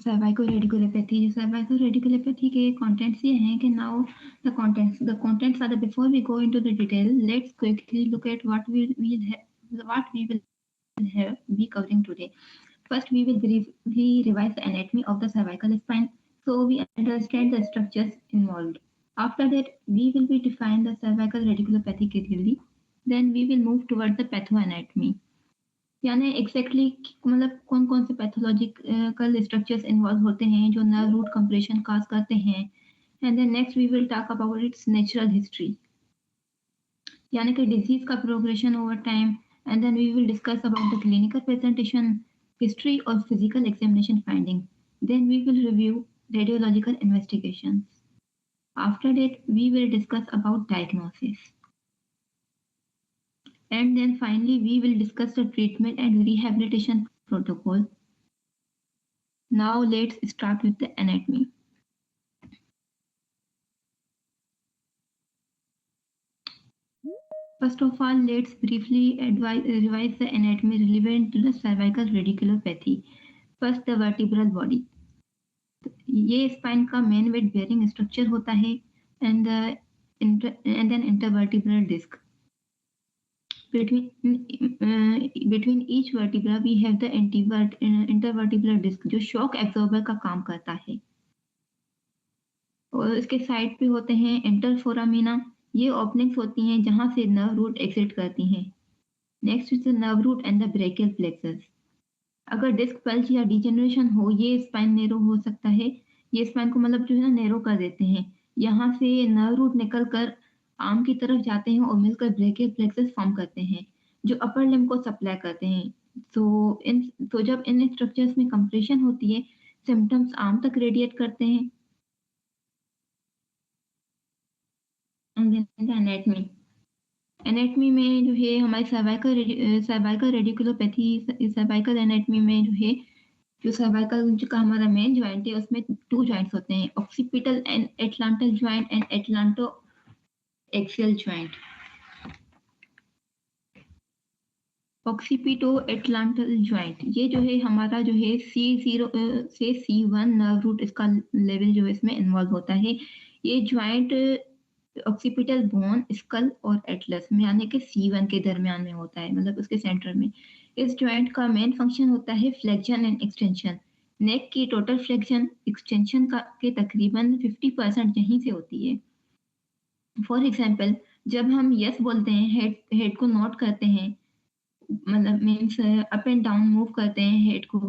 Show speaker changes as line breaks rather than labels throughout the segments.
Cervical radiculopathy के contents ये हैं कि now the contents are the before we go into the detail, let's quickly look at what we will have be covering today. First, we will briefly revise the anatomy of the cervical spine so we understand the structures involved. After that, we will be define the cervical radiculopathy clearly. Then we will move towards the pathoanatomy. यानी exactly मतलब कौन कौन से pathological structures involve होते हैं जो nerve root compression cause करते हैं and then next we will talk about its natural history यानी कि डिजीज का progression over time and then we will discuss about the clinical presentation history और physical examination finding then we will review radiological investigations after that we will discuss about diagnosis and then finally we will discuss the treatment and rehabilitation protocol. Now let's start with the anatomy. First of all, let's briefly revise the anatomy relevant to the cervical radiculopathy. First, the vertebral body. ये spine का main weight bearing structure होता है and then intervertebral disc. Between each vertebra we have the intervertebral disc जो shock absorber का काम करता है और इसके साइड पे होते हैं इंटरफोरामिना ये ओपनिंग्स होती हैं जहां से नर्व रूट एग्जिट करती हैं next is the nerve root and the brachial plexus अगर डिस्क पल्ज या डिजेनरेशन हो ये स्पाइन नेरो हो सकता है ये स्पाइन को मतलब जो है ना नेरो कर देते हैं यहाँ से नर्व रूट निकल कर आर्म की तरफ जाते हैं और मिलकर ब्रेकियल प्लेक्सस फॉर्म करते हैं जो अपर लिम्ब को सप्लाई करते हैं तो जब इन स्ट्रक्चर्स में कंप्रेशन होती है सिम्टम्स आर्म तक रेडिएट करते हैं एनेटमी में जो है हमारी सर्वाइकल रेडिकुलोपैथी सर्वाइकल एनेटमी में जो है जो सर्वाइकल का हमारा मेन ज्वाइंट है उसमें 2 ज्वाइंट्स होते हैं occipital and atlantal joint and atlanto axial joint occipito atlantal joint ये जो है हमारा जो है C0 से C1 नर्व रूट इसका लेवल जो है इसमें इन्वॉल्व होता है ये ज्वाइंट ऑक्सीपिटल बोन स्कल और एटलस में यानी कि C1 के दरमियान में होता है मतलब उसके सेंटर में इस ज्वाइंट का मेन फंक्शन होता है फ्लेक्शन एंड एक्सटेंशन नेक की टोटल फ्लेक्शन एक्सटेंशन का के तकरीबन 50% यहीं से होती है फॉर एग्जाम्पल जब हम यस बोलते हैं हेड को नोट करते हैं मतलब means up and down move करते हैं हेड को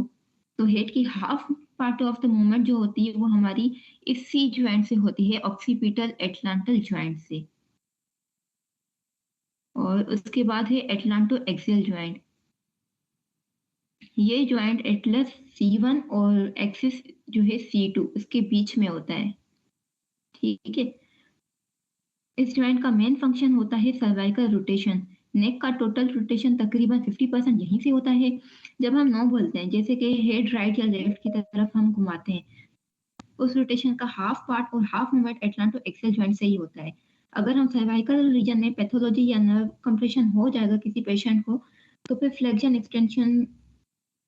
तो हेड की half part of the movement जो होती है वो हमारी इस सी ज्वाइंट से होती है ऑक्सीपिटल एटलांटल ज्वाइंट से और उसके बाद है एटलांटो एक्सियल ज्वाइंट ये ज्वाइंट एटलस C1 और एक्सिस जो है C2 इसके बीच में होता है ठीक है इस ज्वाइंट का मेन फंक्शन होता है सर्वाइकल रोटेशन नेक का टोटल रोटेशन तकरीबन 50% यहीं से होता है जब हम नो बोलते हैं जैसे कि हेड राइट या लेफ्ट की तरफ हम घुमाते हैं उस रोटेशन का हाफ पार्ट और half movement atlanto axial joint से ही होता है अगर हम सर्वाइकल रीजन में पैथोलॉजी या नर्व कंप्रेशन हो जाएगा किसी पेशेंट को तो फिर फ्लेक्शन एक्सटेंशन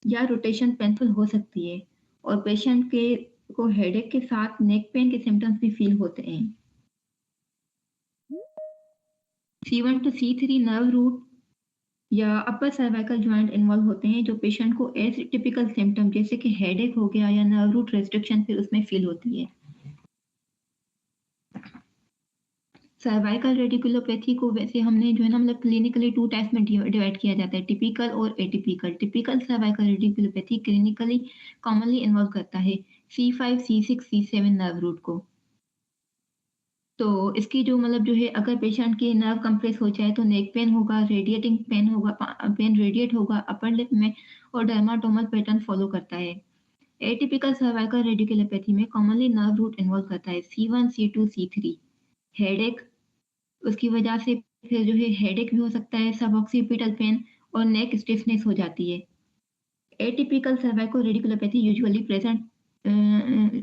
या रोटेशन पेनफुल हो सकती है और पेशेंट के को हेडेक के साथ नेक पेन के सिम्टम्स भी फील होते हैं C1 to C3 nerve root या अपर सर्वाइकल ज्वाइंट इन्वॉल्व होते हैं जो पेशेंट को एज टिपिकल सिम्टम जैसे कि हेडेक हो गया या नर्व रूट रेस्ट्रिक्शन फिर उसमें फील होती है सर्वाइकल रेडिकुलोपैथी को वैसे हमने जो है ना मतलब क्लिनिकली 2 टाइप्स में डिवाइड किया जाता है टिपिकल और atypical typical cervical radiculopathy clinically commonly involve करता है C5 C6 C7 nerve root को तो इसकी जो मतलब जो है अगर पेशेंट की नर्व कंप्रेस हो जाए तो नेक पेन होगा रेडिएटिंग पेन होगा पेन रेडिएट होगा अपर लिप में और डर्माटोमल पैटर्न फॉलो करता है एटिपिकल सर्वाइकल रेडिकुलोपैथी में कॉमनली नर्व रूट इन्वॉल्व करता है C1 C2 C3 हेडेक उसकी वजह से फिर जो है हेडेक भी हो सकता है, सबऑक्सीपिटल पेन और नेक स्टिफनेस हो जाती है। Atypical cervical radiculopathy usually present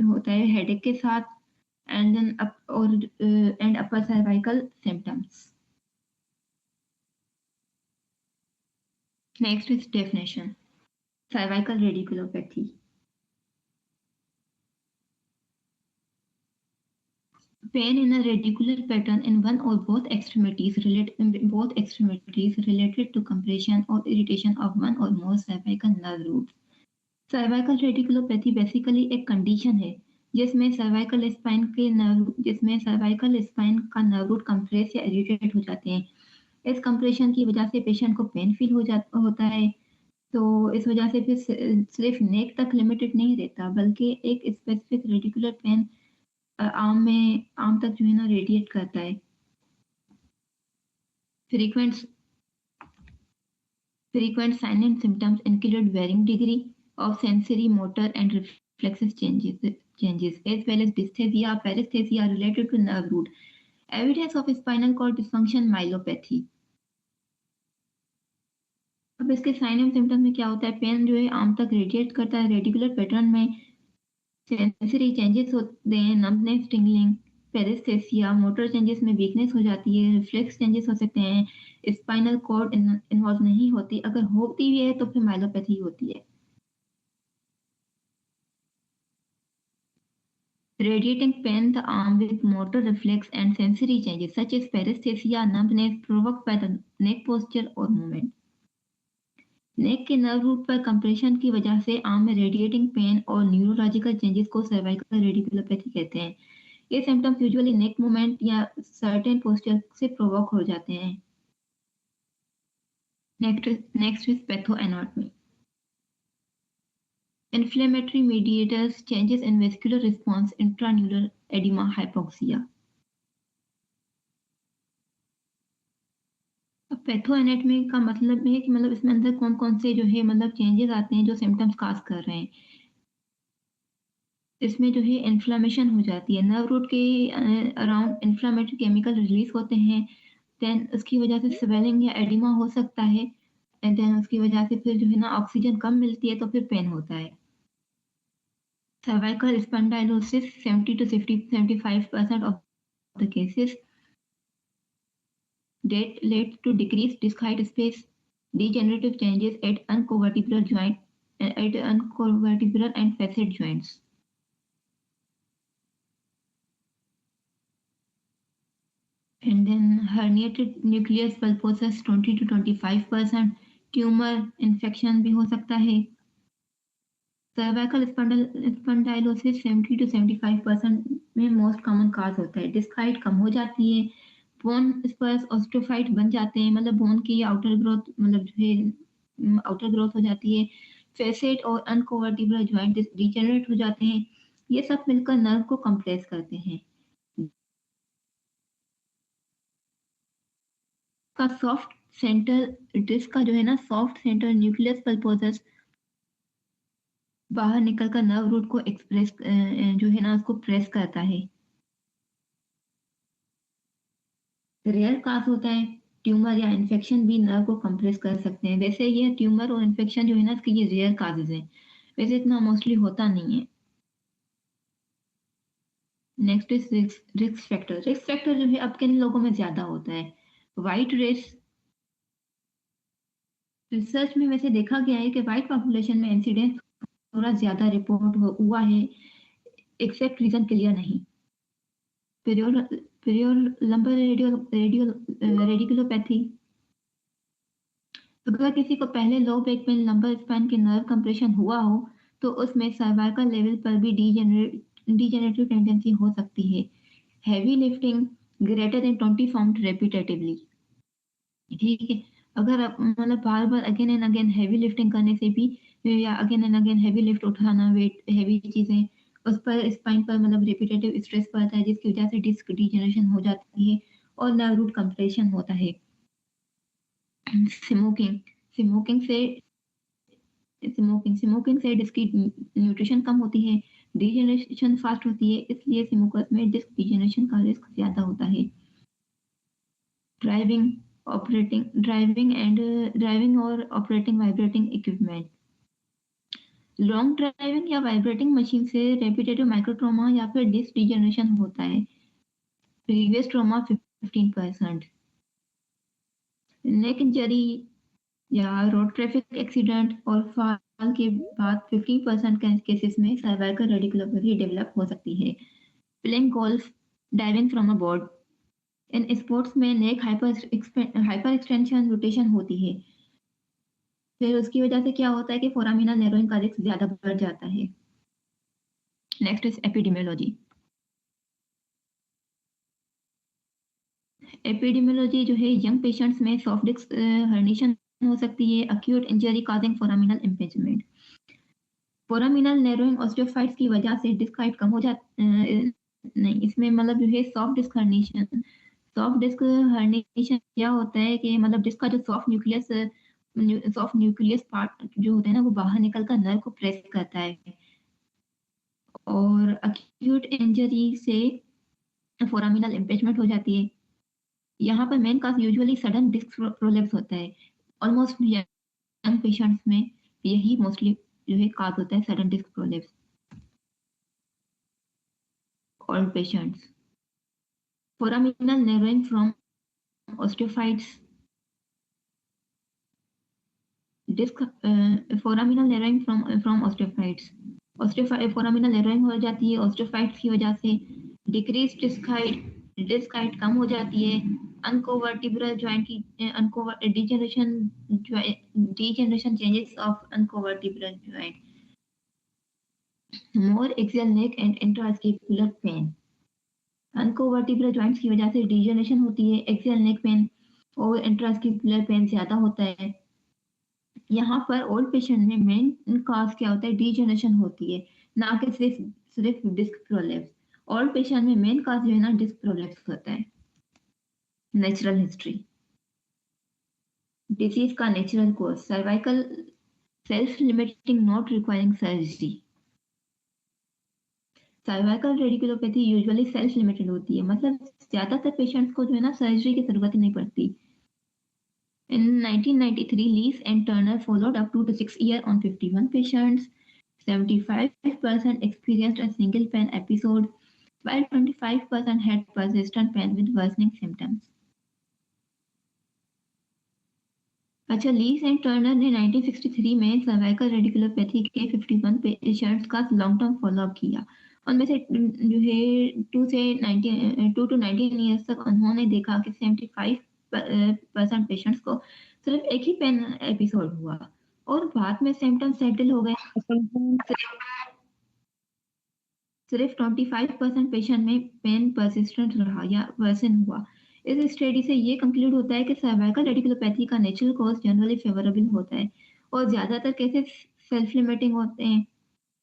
होता है हेडेक के साथ and then and upper cervical symptoms. Next is definition. Cervical radiculopathy. Pain in a radicular pattern in one or both extremities related to compression or irritation of one or more cervical nerve roots. Cervical radiculopathy basically एक condition है जिसमें cervical spine का nerve root compress या irritate हो जाते हैं। इस compression की वजह से पेशेंट को पेन फील होता है। तो इस वजह से फिर सिर्फ नेक तक लिमिटेड नहीं रहता बल्कि एक स्पेसिफिक रेडिकुलर पेन आर्म तक जो है ना रेडिएट करता है। Frequent signs and symptoms include varying degree of sensory, motor, and reflex changes, as well as dysesthesia, paresthesia related to nerve root. Evidence of spinal cord dysfunction, myelopathy. अब इसके sign and symptoms में क्या होता है? Pen जो है arm तक radiate करता है, रेडिकुलर पैटर्न में सेंसरी चेंजेस होते हैं, numbness, tingling, paraesthesia, motor changes में वीकनेस हो जाती है, रिफ्लेक्स चेंजेस हो सकते हैं, स्पाइनल कॉर्ड इन्वॉल्व नहीं होती, अगर होती भी है तो फिर माइलोपैथी होती है। Radiating pain the arm with motor reflex and sensory changes such as paresthesia, numbness provoked by the neck posture or movement. नेक के नर्व रूट पर कंप्रेशन की वजह से आर्म में रेडिएटिंग पेन और न्यूरोलॉजिकल चेंजेस को सर्वाइकल रेडिकुलोपैथी कहते हैं। ये सिम्टम्स यूजुअली नेक मूवमेंट या सर्टेन पोस्चर से प्रोवोक हो जाते हैं। Next is pathoanatomy. Inflammatory mediators, changes in vascular response, intranuclear edema, hypoxia. अब पैथोएनाटॉमी का मतलब है कि मतलब इसमें अंदर कौन कौन से जो है मतलब चेंजेस आते हैं जो सिम्टम्स काज कर रहे हैं। इसमें जो है इन्फ्लामेशन हो जाती है, नर्व रूट के अराउंड इन्फ्लामेटरी केमिकल रिलीज होते हैं, देन उसकी वजह से स्वेलिंग या एडिमा हो सकता है, एंड देन उसकी वजह से फिर जो है ना ऑक्सीजन कम मिलती है तो फिर पेन होता है। Cervical spondylosis, 70 to 75% of the cases that lead to decreased disc height space, degenerative changes at uncovertebral and facet joints. And then herniated nucleus pulposus 20 to 25%, tumor infection भी हो सकता है। सर्वाइकल स्पॉन्डाइलोसिस 70 to 75% में most common cause होता है। Disc height कम हो जाती है, बोन स्पर्स ऑस्टियोफाइट बन जाते हैं, मतलब बोन की आउटर ग्रोथ मतलब जो है आउटर ग्रोथ हो जाती है, फेसेट और अनकोवर्टिब्रल जॉइंट डिजेनरेट हो जाते हैं। ये सब मिलकर नर्व को कंप्रेस करते हैं। का सॉफ्ट सेंटर डिस्क का जो है ना सॉफ्ट सेंटर न्यूक्लियस पल्पोसस बाहर निकलकर नर्व रूट को एक्सप्रेस जो है ना उसको प्रेस करता है। रेयर काज होता है, ट्यूमर या इन्फेक्शन भी नर्व को कंप्रेस कर सकते हैं। वैसे ये ट्यूमर और इन्फेक्शन जो है ना इसके ये रेयर काजेज हैं, वैसे इतना मोस्टली होता नहीं है। Next is risk factor. Risk factor जो है अब किन लोगों में ज्यादा होता है? White race. रिसर्च में वैसे देखा गया है कि वाइट पॉपुलेशन में इंसिडेंस थोड़ा ज्यादा रिपोर्ट हुआ है, एक्सेप्ट रीजन क्लियर नहीं। पेरियोलम्बर रेडिकुलोपैथी। अगर किसी को पहले low back pain lumbar spine के नर्व कंप्रेशन हुआ हो तो उसमें सर्वाइकल लेवल पर भी डिजेनरेटिव टेंडेंसी हो सकती है। Heavy lifting greater than 20 pound repetitively, ठीक है। अगर मतलब बार बार again and again heavy lifting करने से भी या again and again heavy lift उठाना, वेट हैवी चीजें उस पर स्पाइन पर मतलब रिपीटेटिव स्ट्रेस पड़ता है जिसकी वजह से डिस्क डिजेनरेशन हो जाती है और नर्व रूट कंप्रेशन होता है। स्मोकिंग से डिस्क की न्यूट्रिशन कम होती है, डिजेनरेशन फास्ट होती है, इसलिए स्मोकर्स में डिस्क डिजेनरेशन का रिस्क ज्यादा होता है। ड्राइविंग और operating vibrating equipment. Long driving या वाइब्रेटिंग मशीन से रेपिटेटिव माइक्रोट्रोमा या फिर डिस्क डिजेनरेशन होता है। Previous trauma 15%। नेक इंजरी या रोड ट्रैफिक एक्सीडेंट और फॉल के बाद 15% केसेस में सर्वाइकल रेडिकुलोपैथी डेवलप हो सकती है। Playing golf, diving from a board. In sports में नेक हाइपर एक्सटेंशन रोटेशन होती है। फिर उसकी वजह से क्या होता है कि फोरामिनल नैरोइंग का रिस्क ज्यादा बढ़ जाता है। Next is epidemiology. एपिडेमियोलॉजी जो है यंग पेशेंट्स में सॉफ्ट डिस्क हर्निशन हो सकती है, acute injury causing foraminal impingement. Foraminal narrowing osteophytes की वजह से डिस्क हाइट कम हो जाती नहीं, इसमें मतलब जो है सॉफ्ट डिस्क हर्निशन क्या होता है कि मतलब डिस्क का जो सॉफ्ट न्यूक्लियस पार्ट जो होता है ना वो बाहर निकलकर नर्व को प्रेस करता है। और अक्यूट इंजरी से फोरामिनल इम्पेचमेंट हो जाती है। यहाँ पर main cause usually sudden disc prolapse होता है। ऑलमोस्ट यंग पेशेंट्स में यही मोस्टली जो है कॉज होता है, sudden disc prolapse. Old patients, foraminal narrowing from osteophytes, disc foraminal narrowing from osteophytes। Foraminal narrowing हो जाती है ऑस्टियोफाइट्स की वजह से। डिक्रीज डिस्क हाइट कम हो जाती है। अनकोवर्टिब्रल जॉइंट की degeneration changes of uncovertebral joint. More axial neck and interscapular pain. Uncovertebral joints की वजह से डिजेनरेशन होती है, एक्सियल नेक पेन और इंट्रास्केपुलर पेन ज्यादा होता है। यहाँ पर ओल्ड पेशेंट में मेन कॉज क्या होता है, डिजेनरेशन होती है, ना कि सिर्फ डिस्क प्रोलैप्स। ओल्ड पेशेंट में मेन कॉज जो है ना डिस्क प्रोलैप्स होता है। Natural history. डिजीज का natural course, cervical self limiting not requiring surgery. Cervical radiculopathy usually self limited होती है, मतलब ज्यादातर पेशेंट्स को जो है ना सर्जरी की जरूरत नहीं पड़ती। In 1993, Lees and Turner followed up 2 to 6 years on 51 patients. 75% experienced a single pain episode, while 25% had persistent pain with worsening symptoms. अच्छा, लीस एंड टर्नर ने 1963 में सर्वाइकल रेडिकुलोपैथी के 51 पेशेंट्स का लॉन्ग टर्म फॉलोअप किया। उनमें से जो है 2 to 19 ईयर्स तक उन्होंने देखा कि 75% पेशेंट्स को सिर्फ एक ही पेन एपिसोड हुआ और बाद में सिम्टम्स सेटल हो गए। सिर्फ 25% पेशेंट में पेन परसिस्टेंट रहा या वर्सन हुआ। इस स्टडी से ये कंक्लूड होता है कि सर्वाइकल रेडिकुलोपैथी का नेचुरल कोर्स जनरली फेवरेबल होता है और ज्यादातर केसेस सेल्फ लिमिटिंग होते हैं,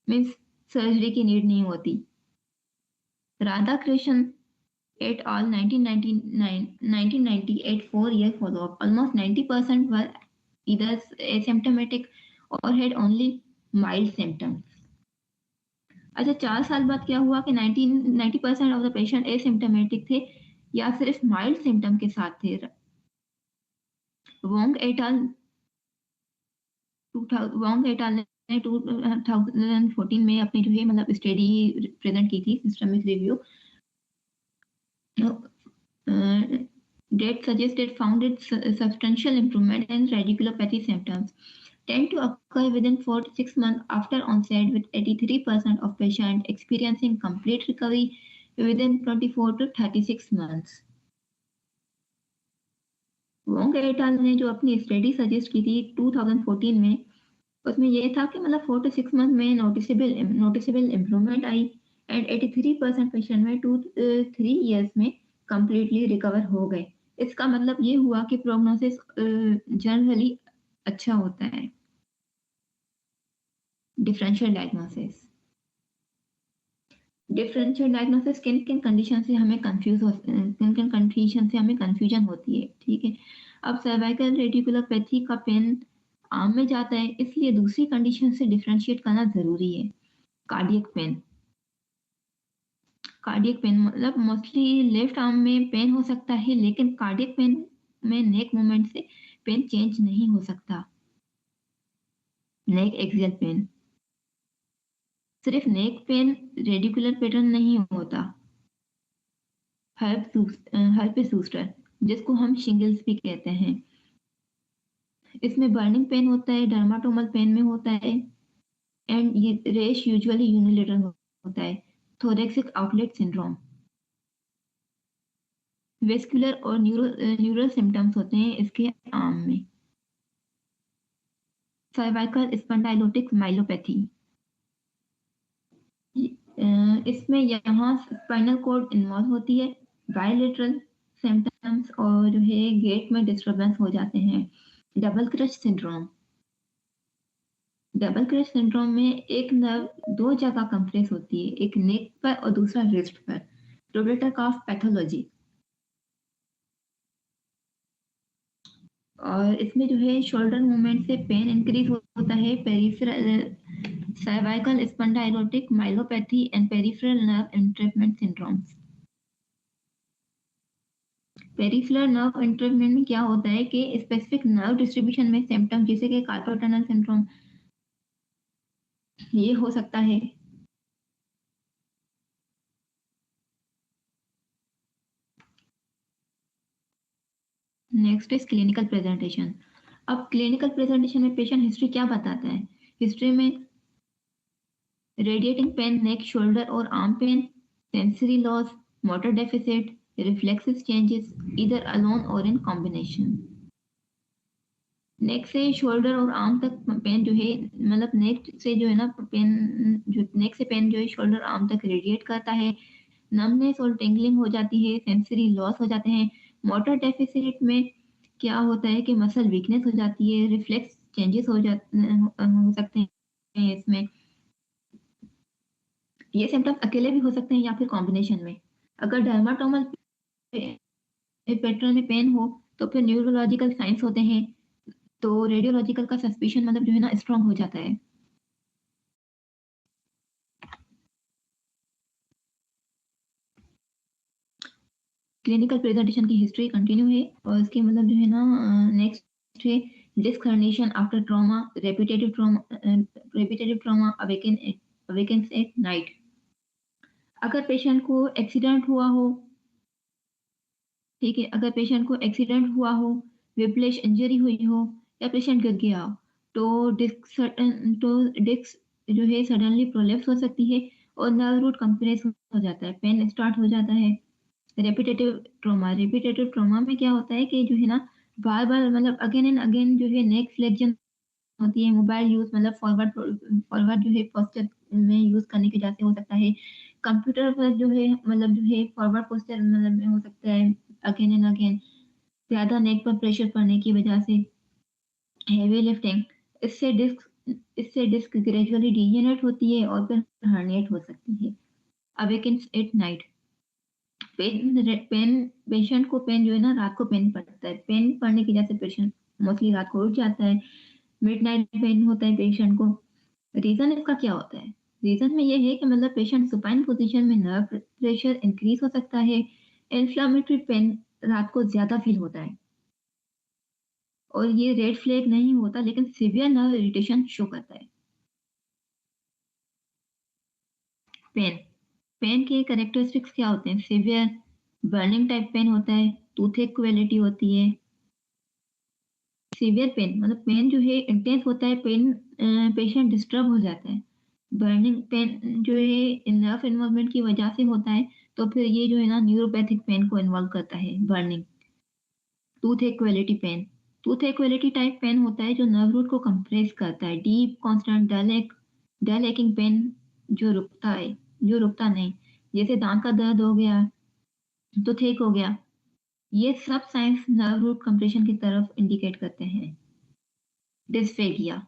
मींस सर्जरी की नीड नहीं होती। Radhakrishna et al. 1998 4-year follow-up. Almost 90% were either asymptomatic or had only mild symptoms. अच्छा, 4 साल बाद क्या हुआ कि 90% ऑफ द पेशेंट एसिम्टोमेटिक थे या सिर्फ माइल्ड सिम्टम के साथ थे। वोंग एटाल ने 2014 में अपनी जो है मतलब स्टडी प्रेजेंट की थी, systemic review that suggested founded substantial improvement in radiculopathy symptoms tend to occur within 4 to 6 months after onset, with 83% of patients experiencing complete recovery within 24 to 36 months. Wong eight अल ने जो अपनी study suggest की थी 2014 में, उसमें यह था कि मतलब 4 to 6 मंथ में noticeable improvement I and 83% patient में 2 to 3 इयर्स में कंप्लीटली रिकवर हो गए। इसका मतलब ये हुआ कि प्रोग्नोसिस जनरली अच्छा होता है। डिफरेंशियल डायग्नोसिस किन किन कंडीशन से हमें कंफ्यूजन होती है, ठीक है। अब सर्वाइकल रेडिकुलोपैथी का पेन आम में जाता है, इसलिए दूसरी कंडीशन से डिफरेंशिएट करना जरूरी है। कार्डियक पेन मतलब मोस्टली लेफ्ट आर्म में पेन हो सकता है, लेकिन कार्डियक पेन में नेक मूवमेंट से पेन चेंज नहीं हो सकता। नेक एक्सियल पेन, सिर्फ नेक पेन रेडिकुलर पैटर्न नहीं होता। हर्पेसूस्टर, जिसको हम शिंगल्स भी कहते हैं, इसमें बर्निंग पेन होता है, डर्माटोमल पेन में होता है, एंड ये रेश यूजुअली यूनिलेटरल होता है। थोरेक्सिक आउटलेट सिंड्रोम, वेस्कुलर और न्यूरल सिम्टम्स होते हैं इसके आर्म में। सर्वाइकल स्पॉन्डाइलोटिक माइलोपैथी, इसमें यहाँ स्पाइनल कॉर्ड इन्वॉल्व होती है, बायलेटरल सिम्टम्स और जो है गेट में डिस्टर्बेंस हो जाते हैं। Double crush syndrome, double crush syndrome में एक नर्व दो जगह कंप्रेस होती है, एक नेक पर और दूसरा रिस्ट पर। रोटेटर कफ पैथोलॉजी, और इसमें जो है शोल्डर मूवमेंट से पेन इंक्रीज होता है। Peripheral cervical spondylotic myelopathy and peripheral nerve entrapment syndromes. Peripheral nerve entrapment में क्या होता है कि स्पेसिफिक नर्व डिस्ट्रीब्यूशन में सिम्टम, जैसे कि कार्पल टनल सिंड्रोम, ये हो सकता है। Next is clinical presentation. अब क्लिनिकल प्रेजेंटेशन में पेशेंट हिस्ट्री क्या बताता है? हिस्ट्री में रेडिएटिंग पेन, नेक, शोल्डर और arm pain, sensory loss, motor deficit, reflexive changes either alone और इन कॉम्बिनेशन। नेक से शोल्डर और आर्म तक पेन जो है, मतलब नेक से जो है ना पेन, जो नेक से पेन जो है शोल्डर आर्म तक रेडिएट करता है। नमनेस और टिंगलिंग हो जाती है, सेंसरी लॉस हो जाते हैं। मोटर डेफिसिट में क्या होता है कि मसल वीकनेस हो जाती है, रिफ्लेक्स चेंजेस हो सकते हैं इसमें। ये सिम्टम्स अकेले भी हो सकते हैं या फिर कॉम्बिनेशन में। अगर डर्माटोमल पैटर्न में पेन हो तो फिर न्यूरोलॉजिकल साइंस होते हैं, तो रेडियोलॉजिकल का सस्पिशन मतलब जो है ना स्ट्रांग हो जाता है। क्लिनिकल प्रेजेंटेशन की हिस्ट्री कंटिन्यू है, और इसके मतलब जो है ना नेक्स्ट है disc herniation after trauma, repetitive trauma awakens at night. अगर पेशेंट को एक्सीडेंट हुआ हो, ठीक है, अगर पेशेंट को एक्सीडेंट हुआ हो, विप्लेश इंजरी हुई हो, या पेशेंट गिर गया हो, तो डिस्क जो है सडनली प्रोलेप्स हो सकती है और नर्व रूट कंप्रेस हो जाता है, पेन स्टार्ट हो जाता है। रेपिटेटिव ट्रॉमा में क्या होता है कि जो है ना बार बार मतलब अगेन एंड अगेन जो है नेक फ्लेक्शन होती है। मोबाइल यूज मतलब फॉरवर्ड जो है पोस्चर में यूज करने की वजह से हो सकता है। कंप्यूटर पर जो है मतलब जो है फॉरवर्ड पोस्चर मतलब में हो सकता है अगेन एंड अगेन। ज्यादा नेक पर प्रेशर पड़ने की वजह से, हेवी लिफ्टिंग, इससे डिस्क ग्रेजुअली डीजेनरेट होती है और फिर हर्निएट हो सकती है। Awakens at night, pen patient को पेन जो है ना रात को पेन पड़ता है, पेन पड़ने की वजह से पेशेंट मोस्टली रात को उठ जाता है। मिडनाइट पेन होता है पेशेंट को। रीजन इसका क्या होता है? रीजन में ये है कि मतलब पेशेंट सुपाइन पोजीशन में नर्व प्रेशर इंक्रीज हो सकता है। इन्फ्लामेटरी पेन रात को ज्यादा फील होता है, और ये रेड फ्लैग नहीं होता लेकिन सीवियर नर्व इरिटेशन शो करता है। पेन पेन के कैरेक्टरिस्टिक्स क्या होते हैं? सीवियर बर्निंग टाइप पेन होता है, टूथेक क्वालिटी होती है। सीवियर पेन मतलब पेन जो है इंटेंस होता है, पेन पेशेंट डिस्टर्ब हो जाता है। बर्निंग पेन जो है नर्व इन्वॉल्वमेंट की वजह से होता है, तो फिर ये जो है ना न्यूरोपैथिक पेन को इन्वॉल्व करता है burning. Tooth equality pain, tooth equality type pain होता है जो नर्व रूट को कंप्रेस करता है। Deep constant dull aching pain जो रुकता है, जो रुकता नहीं, जैसे दांत का दर्द हो गया, टूथ एक हो गया, ये सब साइंस नर्व रूट कंप्रेशन की तरफ इंडिकेट करते हैं। डिस्फेगिया,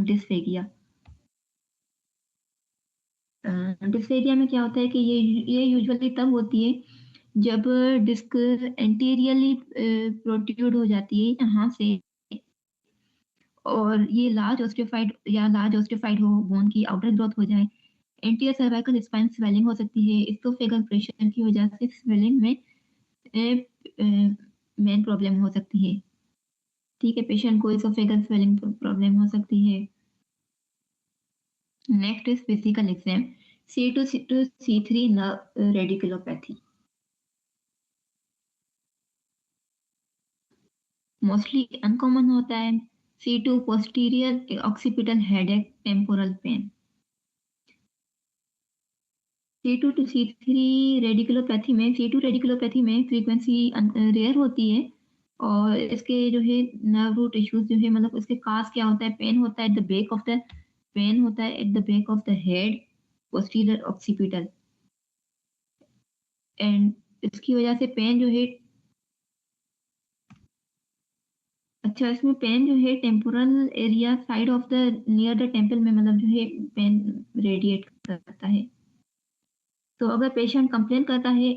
डिस्फेगिया डिस्फेगिया में क्या होता है कि ये यूजुअली तब होती है जब डिस्क एंटीरियरली प्रोट्रूड हो जाती है यहाँ से, और ये लार्ज ऑस्टियोफाइड हो, बोन की आउटर ग्रोथ हो जाए, एंटीरियर सर्वाइकल स्पाइन स्वेलिंग हो सकती है, इसोफेगल प्रेशर की वजह से स्वेलिंग में मेन प्रॉब्लम हो सकती है। ठीक है, पेशेंट को इसोफेगल स्वेलिंग प्रॉब्लम हो सकती है। Next is physical exam, C2 to C3 nerve radiculopathy. Mostly uncommon होता है। C2 posterior occipital headache temporal pain. C2 to C3 radiculopathy में, C2 रेडिकुलोपैथी में फ्रीक्वेंसी रेयर होती है और इसके जो है नर्व रूट इश्यूज जो है, मतलब उसके काज क्या होता है, पेन होता है at the back of the, pain होता है at the back of the head posterior occipital, and इसकी वजह से पेन जो है, अच्छा इसमें पेन जो है temporal area side of the near the temple में, मतलब जो है पेन रेडिएट करता है। तो अगर पेशेंट कंप्लेन करता है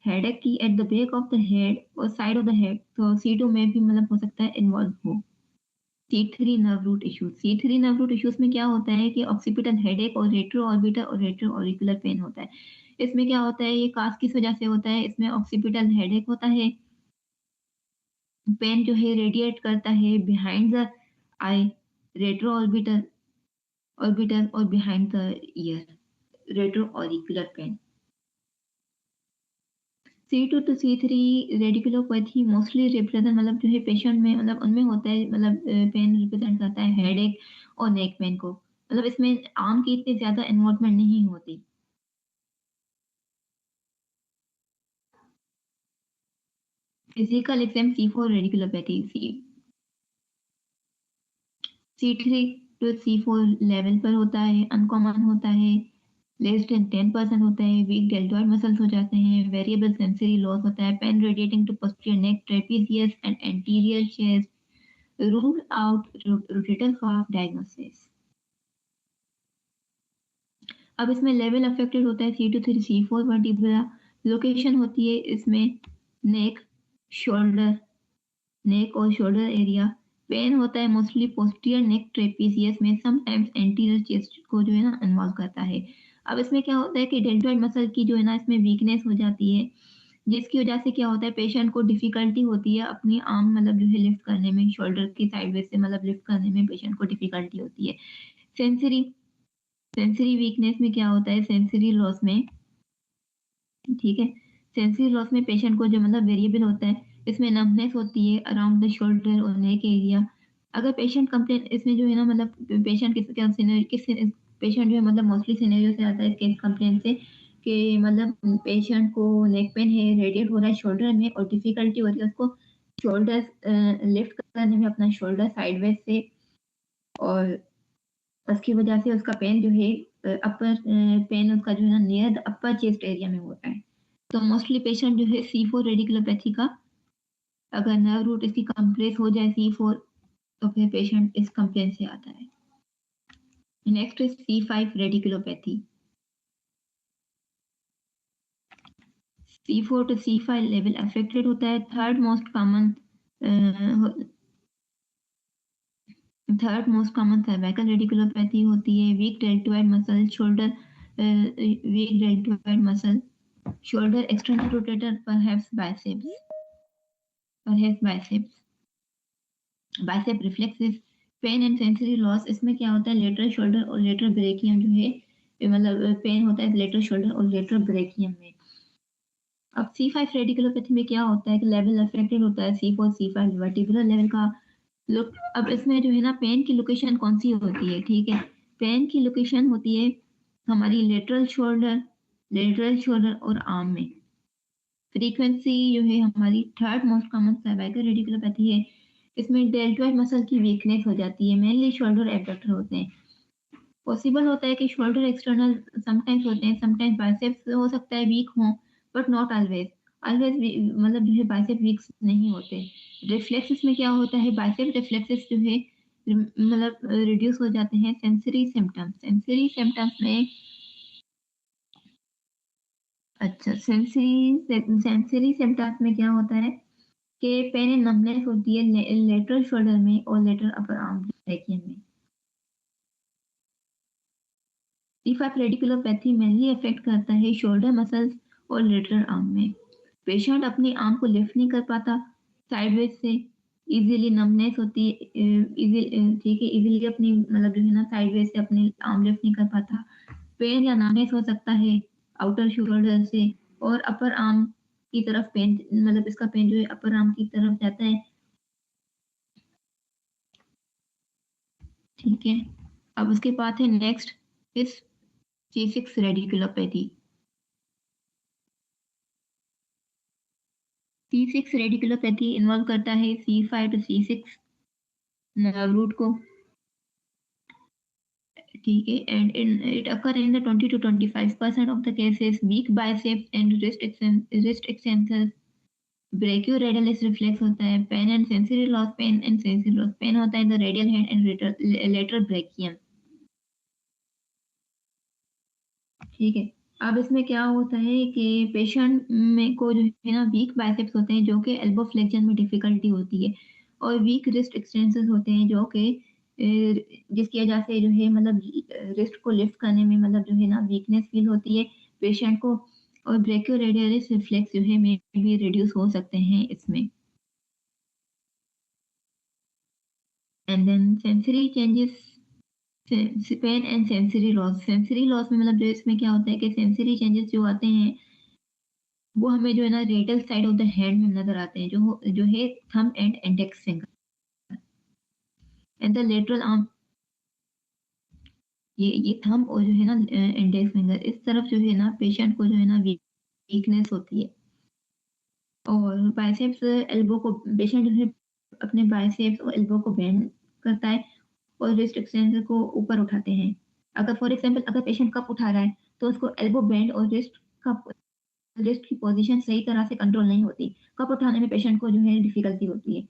हेडेक की eight the back of the head और साइड ऑफ द हेड, तो C2 में भी मतलब हो सकता है इन्वॉल्व हो। C3 nerve root issues, C3 nerve root issues में क्या होता है कि ऑक्सीपिटल हेडेक और रेट्रो ऑर्बिटल और रेट्रो ऑरिकुलर पेन होता है। इसमें क्या होता है, ये कास किस वजह से होता है, इसमें ऑक्सीपिटल हेडेक होता है, पेन जो है रेडिएट करता है behind the eye retro orbital और behind the ear retro auricular pain. C2 to C3 radiculopathy mostly represent, मतलब जो है पेशेंट में, मतलब उनमें होता है, मतलब पेन रिप्रेजेंट करता है हेडेक और नेक पेन को, मतलब इसमें आर्म की इतनी ज्यादा इन्वॉल्वमेंट नहीं होती। Physical exam C4 radiculopathy, C3 to C4 level पर होता है, अनकॉमन होता है, लेस देन 10% होता है, वीक डेल्टॉइड मसल्स हो जाते हैं, वेरिएबल सेंसरी लॉस होता है, pain radiating to posterior neck, trapezius and anterior chest, rule out rotator cuff diagnosis. अब इसमें लेवल अफेक्टेड होता है C2 to C4 vertebra, location होती है इसमें नेक, शोल्डर, नेक और शोल्डर एरिया, पेन होता है मोस्टली पोस्टीरियर नेक ट्रेपीजियस में, समटाइम्स एंटीरियर चेस्ट को जो है ना इन्वॉल्व करता है। अब इसमें क्या होता है कि डेल्टॉइड मसल की जो है ना इसमें वीकनेस हो जाती है, जिसकी वजह से क्या होता है, पेशेंट को डिफिकल्टी होती है अपनी आर्म, मतलब जो है लिफ्ट करने में, शोल्डर की साइडवेज से मतलब लिफ्ट करने में पेशेंट को डिफिकल्टी होती है। सेंसरी सेंसरी वीकनेस में क्या होता है, सेंसरी लॉस में, ठीक है, सेंसरी लॉस में पेशेंट को जो मतलब वेरिएबल होता है, इसमें नंबनेस होती है अराउंड द शोल्डर और नेक एरिया। अगर पेशेंट कंप्लेन, इसमें जो है ना मतलब पेशेंट किस पेशेंट जो है, मतलब मोस्टली सिनेरियो से आता है केस कंप्लेन से कि मतलब पेशेंट को नेक पेन है, रेडिएट हो रहा है शोल्डर में और डिफिकल्टी हो रही है उसको शोल्डर लिफ्ट करने में, अपना शोल्डर साइडवेज से, और उसकी वजह से उसका पेन जो है अपर पेन उसका जो है ना near the upper chest area में होता है। तो मोस्टली पेशेंट जो है C4 रेडिकुलोपैथी का, अगर नर्व रूट इसकी कंप्रेस हो जाए C4, तो फिर पेशेंट इस कंप्लेन से आता है। Next is C5 radiculopathy, C4 to C5 level affected होता है। Third most common cervical radiculopathy होती है। Weak deltoid muscle shoulder, weak deltoid muscle shoulder external rotator, perhaps biceps, bicep reflexes, pain and sensory loss. इसमें क्या होता है, lateral shoulder और lateral brachium जो है, मतलब पेन होता है लेटरल शोल्डर और लेटरल ब्रेकियम में। अब C5 रेडिकुलोपैथी में क्या होता है कि लेवल अफेक्टेड होता है C4 C5 वर्टिब्रल लेवल का। लुक, अब इसमें जो है ना पेन की लोकेशन कौन सी होती है, ठीक है, पेन की लोकेशन होती है हमारी लेटरल शोल्डर और आर्म में। फ्रीक्वेंसी जो है हमारी third most common cervical radiculopathy है। इसमें डेल्टॉइड मसल की वीकनेस हो जाती है, मेनली शोल्डर एब्डक्टर होते हैं। पॉसिबल होता है कि शोल्डर एक्सटर्नल समटाइम्स होते हैं, समटाइम्स बाइसेप्स हो सकता है वीक हों, बट नॉट ऑलवेज। ऑलवेज मतलब जो है बाइसेप वीक नहीं होते। रिफ्लेक्सेस में क्या होता है, बाइसेप रिफ्लेक्सेस जो है मतलब रिड्यूस हो जाते हैं। सेंसरी सिम्टम्स में, अच्छा सेंसरी सिम्टम्स में क्या होता है कि पेन एंड नंबनेस होती है लेटरल शोल्डर में और लेटरल अपर आर्म ब्रैकियम में। T5 रेडिकुलोपैथी मेनली अफेक्ट करता है शोल्डर मसल्स और लेटरल आर्म में। पेशेंट अपनी आर्म को लिफ्ट नहीं कर पाता साइडवेज से, इजीली नमनेस होती है, ठीक है, इजीली अपनी मतलब जो है ना साइडवेज से अपनी आर्म लिफ्ट नहीं कर पाता। पेन या नमनेस हो सकता है आउटर शोल्डर से, और अपर आर्म की तरफ पेन, मतलब इसका पेन जो है अपर आर्म की तरफ जाता है। ठीक है, अब उसके बाद है नेक्स्ट इस C6 radiculopathy. C6 radiculopathy involve करता है C5 to C6 nerve root को। ठीक है, and it occur in the 20 to 25% of the cases. Weak biceps and wrist extensors, brachioradialis reflex होता है, pain and sensory loss, pain and sensory loss, pain होता है the radial hand and lateral brachium. ठीक है, अब इसमें क्या होता है कि पेशेंट में को जो है ना वीक बाइसेप्स होते हैं जो कि एल्बो फ्लेक्शन में डिफिकल्टी होती है, और वीक रिस्ट एक्सटेंसर्स होते हैं जो कि जिसकी वजह से जो है मतलब रिस्ट को लिफ्ट करने में मतलब जो है ना वीकनेस फील होती है पेशेंट को, और ब्रेकियोरेडियलिस रिफ्लेक्स जो है में भी रिड्यूस हो सकते हैं इसमें। And then sensory changes, pain and sensory loss. Sensory loss में मतलब जो इसमें क्या होता है कि सेंसरी चेंजेस जो आते हैं वो हमें जो है ना radial side of the hand में नजर आते हैं, जो है thumb and index finger and the lateral arm. ये थंब और जो है ना इंडेक्स फिंगर इस तरफ जो है ना पेशेंट को जो है ना वीकनेस होती है। और बाइसेप्स एल्बो को, पेशेंट जो है अपने बाइसेप्स और एल्बो को बेंड करता है और रिस्ट एक्सटेंसर को ऊपर उठाते हैं। अगर फॉर एग्जांपल अगर पेशेंट कप उठा रहा है तो उसको एल्बो बेंड और रिस्ट की पोजीशन सही तरह से कंट्रोल नहीं होती, कप उठाने में पेशेंट को जो है डिफिकल्टी होती है।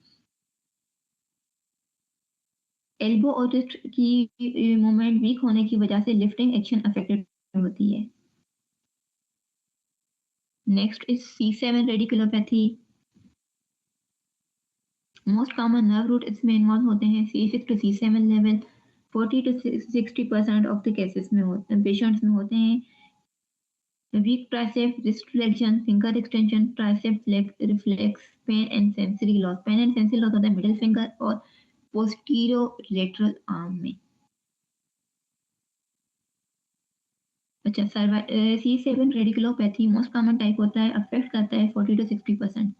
एल्बो और रिस्ट की मूवमेंट वीक होने की वजह से लिफ्टिंग एक्शन अफेक्टेड होती है। Next is C7 radiculopathy. Most common nerve root इसमें इन्वॉल्व होते हैं C6 to C7 लेवल। 40 to 60% ऑफ द केसेस में होते हैं, पेशेंट्स में होते हैं। Weak tricep, wrist flexion, finger extension, tricep reflex, pain and sensory loss. Pain and sensory loss होता है मिडिल फिंगर और पोस्टीरियो लेटरल आर्म में। अच्छा, C7 radiculopathy most common type होता है, अफेक्ट करता है 40 to 60%,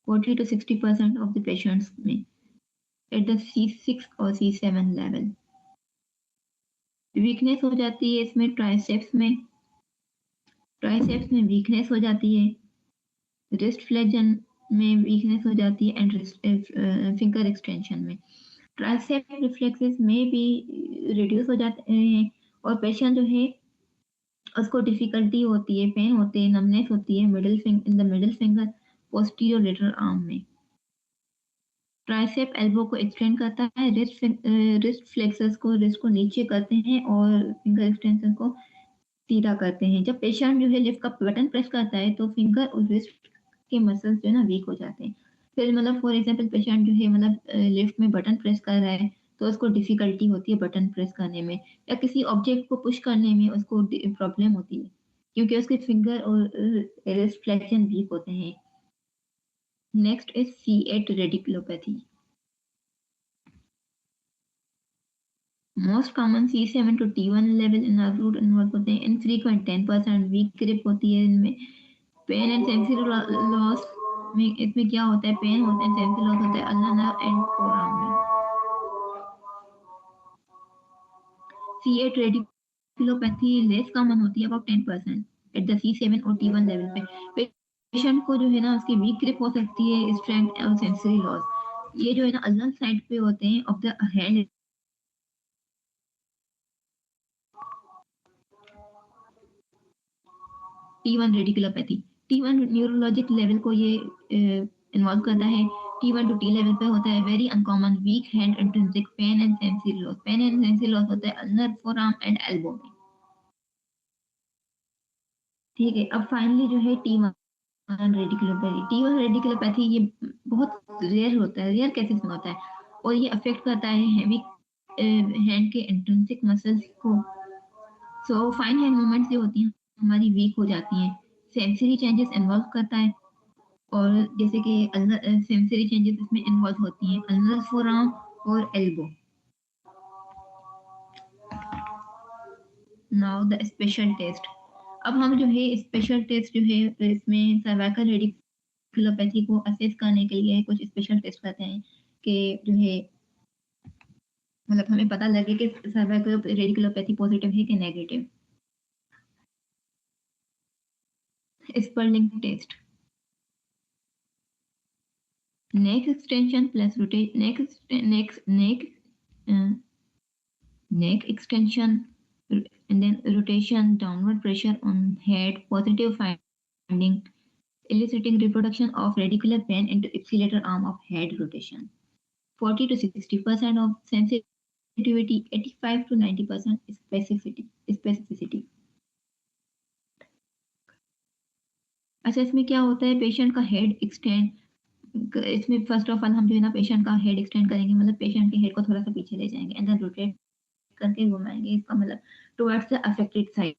40 to 60% of the patients में एट द C6 और C7 लेवल। वीकनेस हो जाती है इसमें ट्राइसेप्स में वीकनेस हो जाती है, रिस्ट फ्लेक्शन में वीकनेस हो जाती है एंड फिंगर एक्सटेंशन में। ट्राइसेप रिफ्लेक्सेस में भी रिड्यूस हो जाते हैं, और पेशेंट जो है उसको डिफिकल्टी होती है, पेन होती है, नमनेस होती है in the middle finger, posterior lateral arm में। ट्राइसेप एल्बो को एक्सटेंड करता है, रिस्ट फ्लेक्सर्स को, रिस्ट को नीचे करते हैं और फिंगर एक्सटेंशन को सीधा करते हैं। जब पेशेंट जो है लिफ्ट का बटन प्रेस करता है तो फिंगर और रिस्ट के मसल्स जो है ना वीक हो जाते हैं। फिर मतलब फॉर एग्जांपल पेशेंट जो है मतलब लिफ्ट में बटन प्रेस कर रहा है तो उसको डिफिकल्टी होती है बटन प्रेस करने में, या किसी ऑब्जेक्ट को पुश करने में उसको प्रॉब्लम होती है क्योंकि उसके फिंगर और रिस्ट फ्लेक्शन वीक होते हैं। Next is C8 radiculopathy. Most common C7 to T1 level nerve root involve होते हैं। इनफ्रीक्वेंट 10%, वीक ग्रिप होती है इनमें। पेन एंड सेंसरी लॉस में इसमें क्या होता है, पेन होता है, सेंसरी लॉस होता है अल्ना नर्व एंड फोरआर्म में। C8 रेडिकुलोपैथी लेस कॉमन होती है अबाउट 10% एट द C7 और T1 लेवल पे। पेशेंट को जो है ना उसकी वीक ग्रिप हो सकती है, स्ट्रेंथ और सेंसरी लॉस। ये जो है ना अल्ना साइड पे होते हैं of the hand. T1 radiculopathy, T1 neurologic level को ये इन्वॉल्व करता है। T1 to T लेवल पे होता है very uncommon weak hand intrinsic pain and sensory loss. Pain and sensory loss होता है अल्नर फोरआर्म एंड एल्बो में। ठीक है, अब फाइनली जो है T1 रेडिकुलोपैथी। T1 रेडिकुलोपैथी ये बहुत रेयर होता है, रेयर केसेस में होता है, और ये अफेक्ट करता है हैवी हैंड के इंट्रिंसिक मसल्स को। सो फाइन हैंड मूवमेंट्स जो होती हैं हमारी वीक हो जाती हैं। सेंसरी चेंजेस इन्वॉल्व करता है, और जैसे कि सेंसरी चेंजेस इसमें इन्वॉल्व होती हैं अल्नर फोरआर्म और elbow. Now the special test. अब हम जो है स्पेशल टेस्ट जो है इसमें सर्वाइकल रेडिकुलोपैथी को असेस करने के लिए कुछ स्पेशल टेस्ट करते हैं कि जो है मतलब हमें पता लगे कि सर्वाइकल रेडिकुलोपैथी पॉजिटिव है कि negative. Spurling test. Neck extension plus neck extension and then rotation, downward pressure on head, positive finding, eliciting reproduction of radicular pen into ipsilateral arm of head rotation. 40 to 60% of sensitivity, 85 to 90% specificity. अच्छा, इसमें क्या होता है, patient का head extend, इसमें first of all हम जो है ना पेशेंट का हेड एक्सटेंड करेंगे, मतलब पेशेंट के हेड को थोड़ा सा पीछे ले जाएंगे एंड देन रोटेट करके घुमाएंगे, इसका मतलब towards the affected side.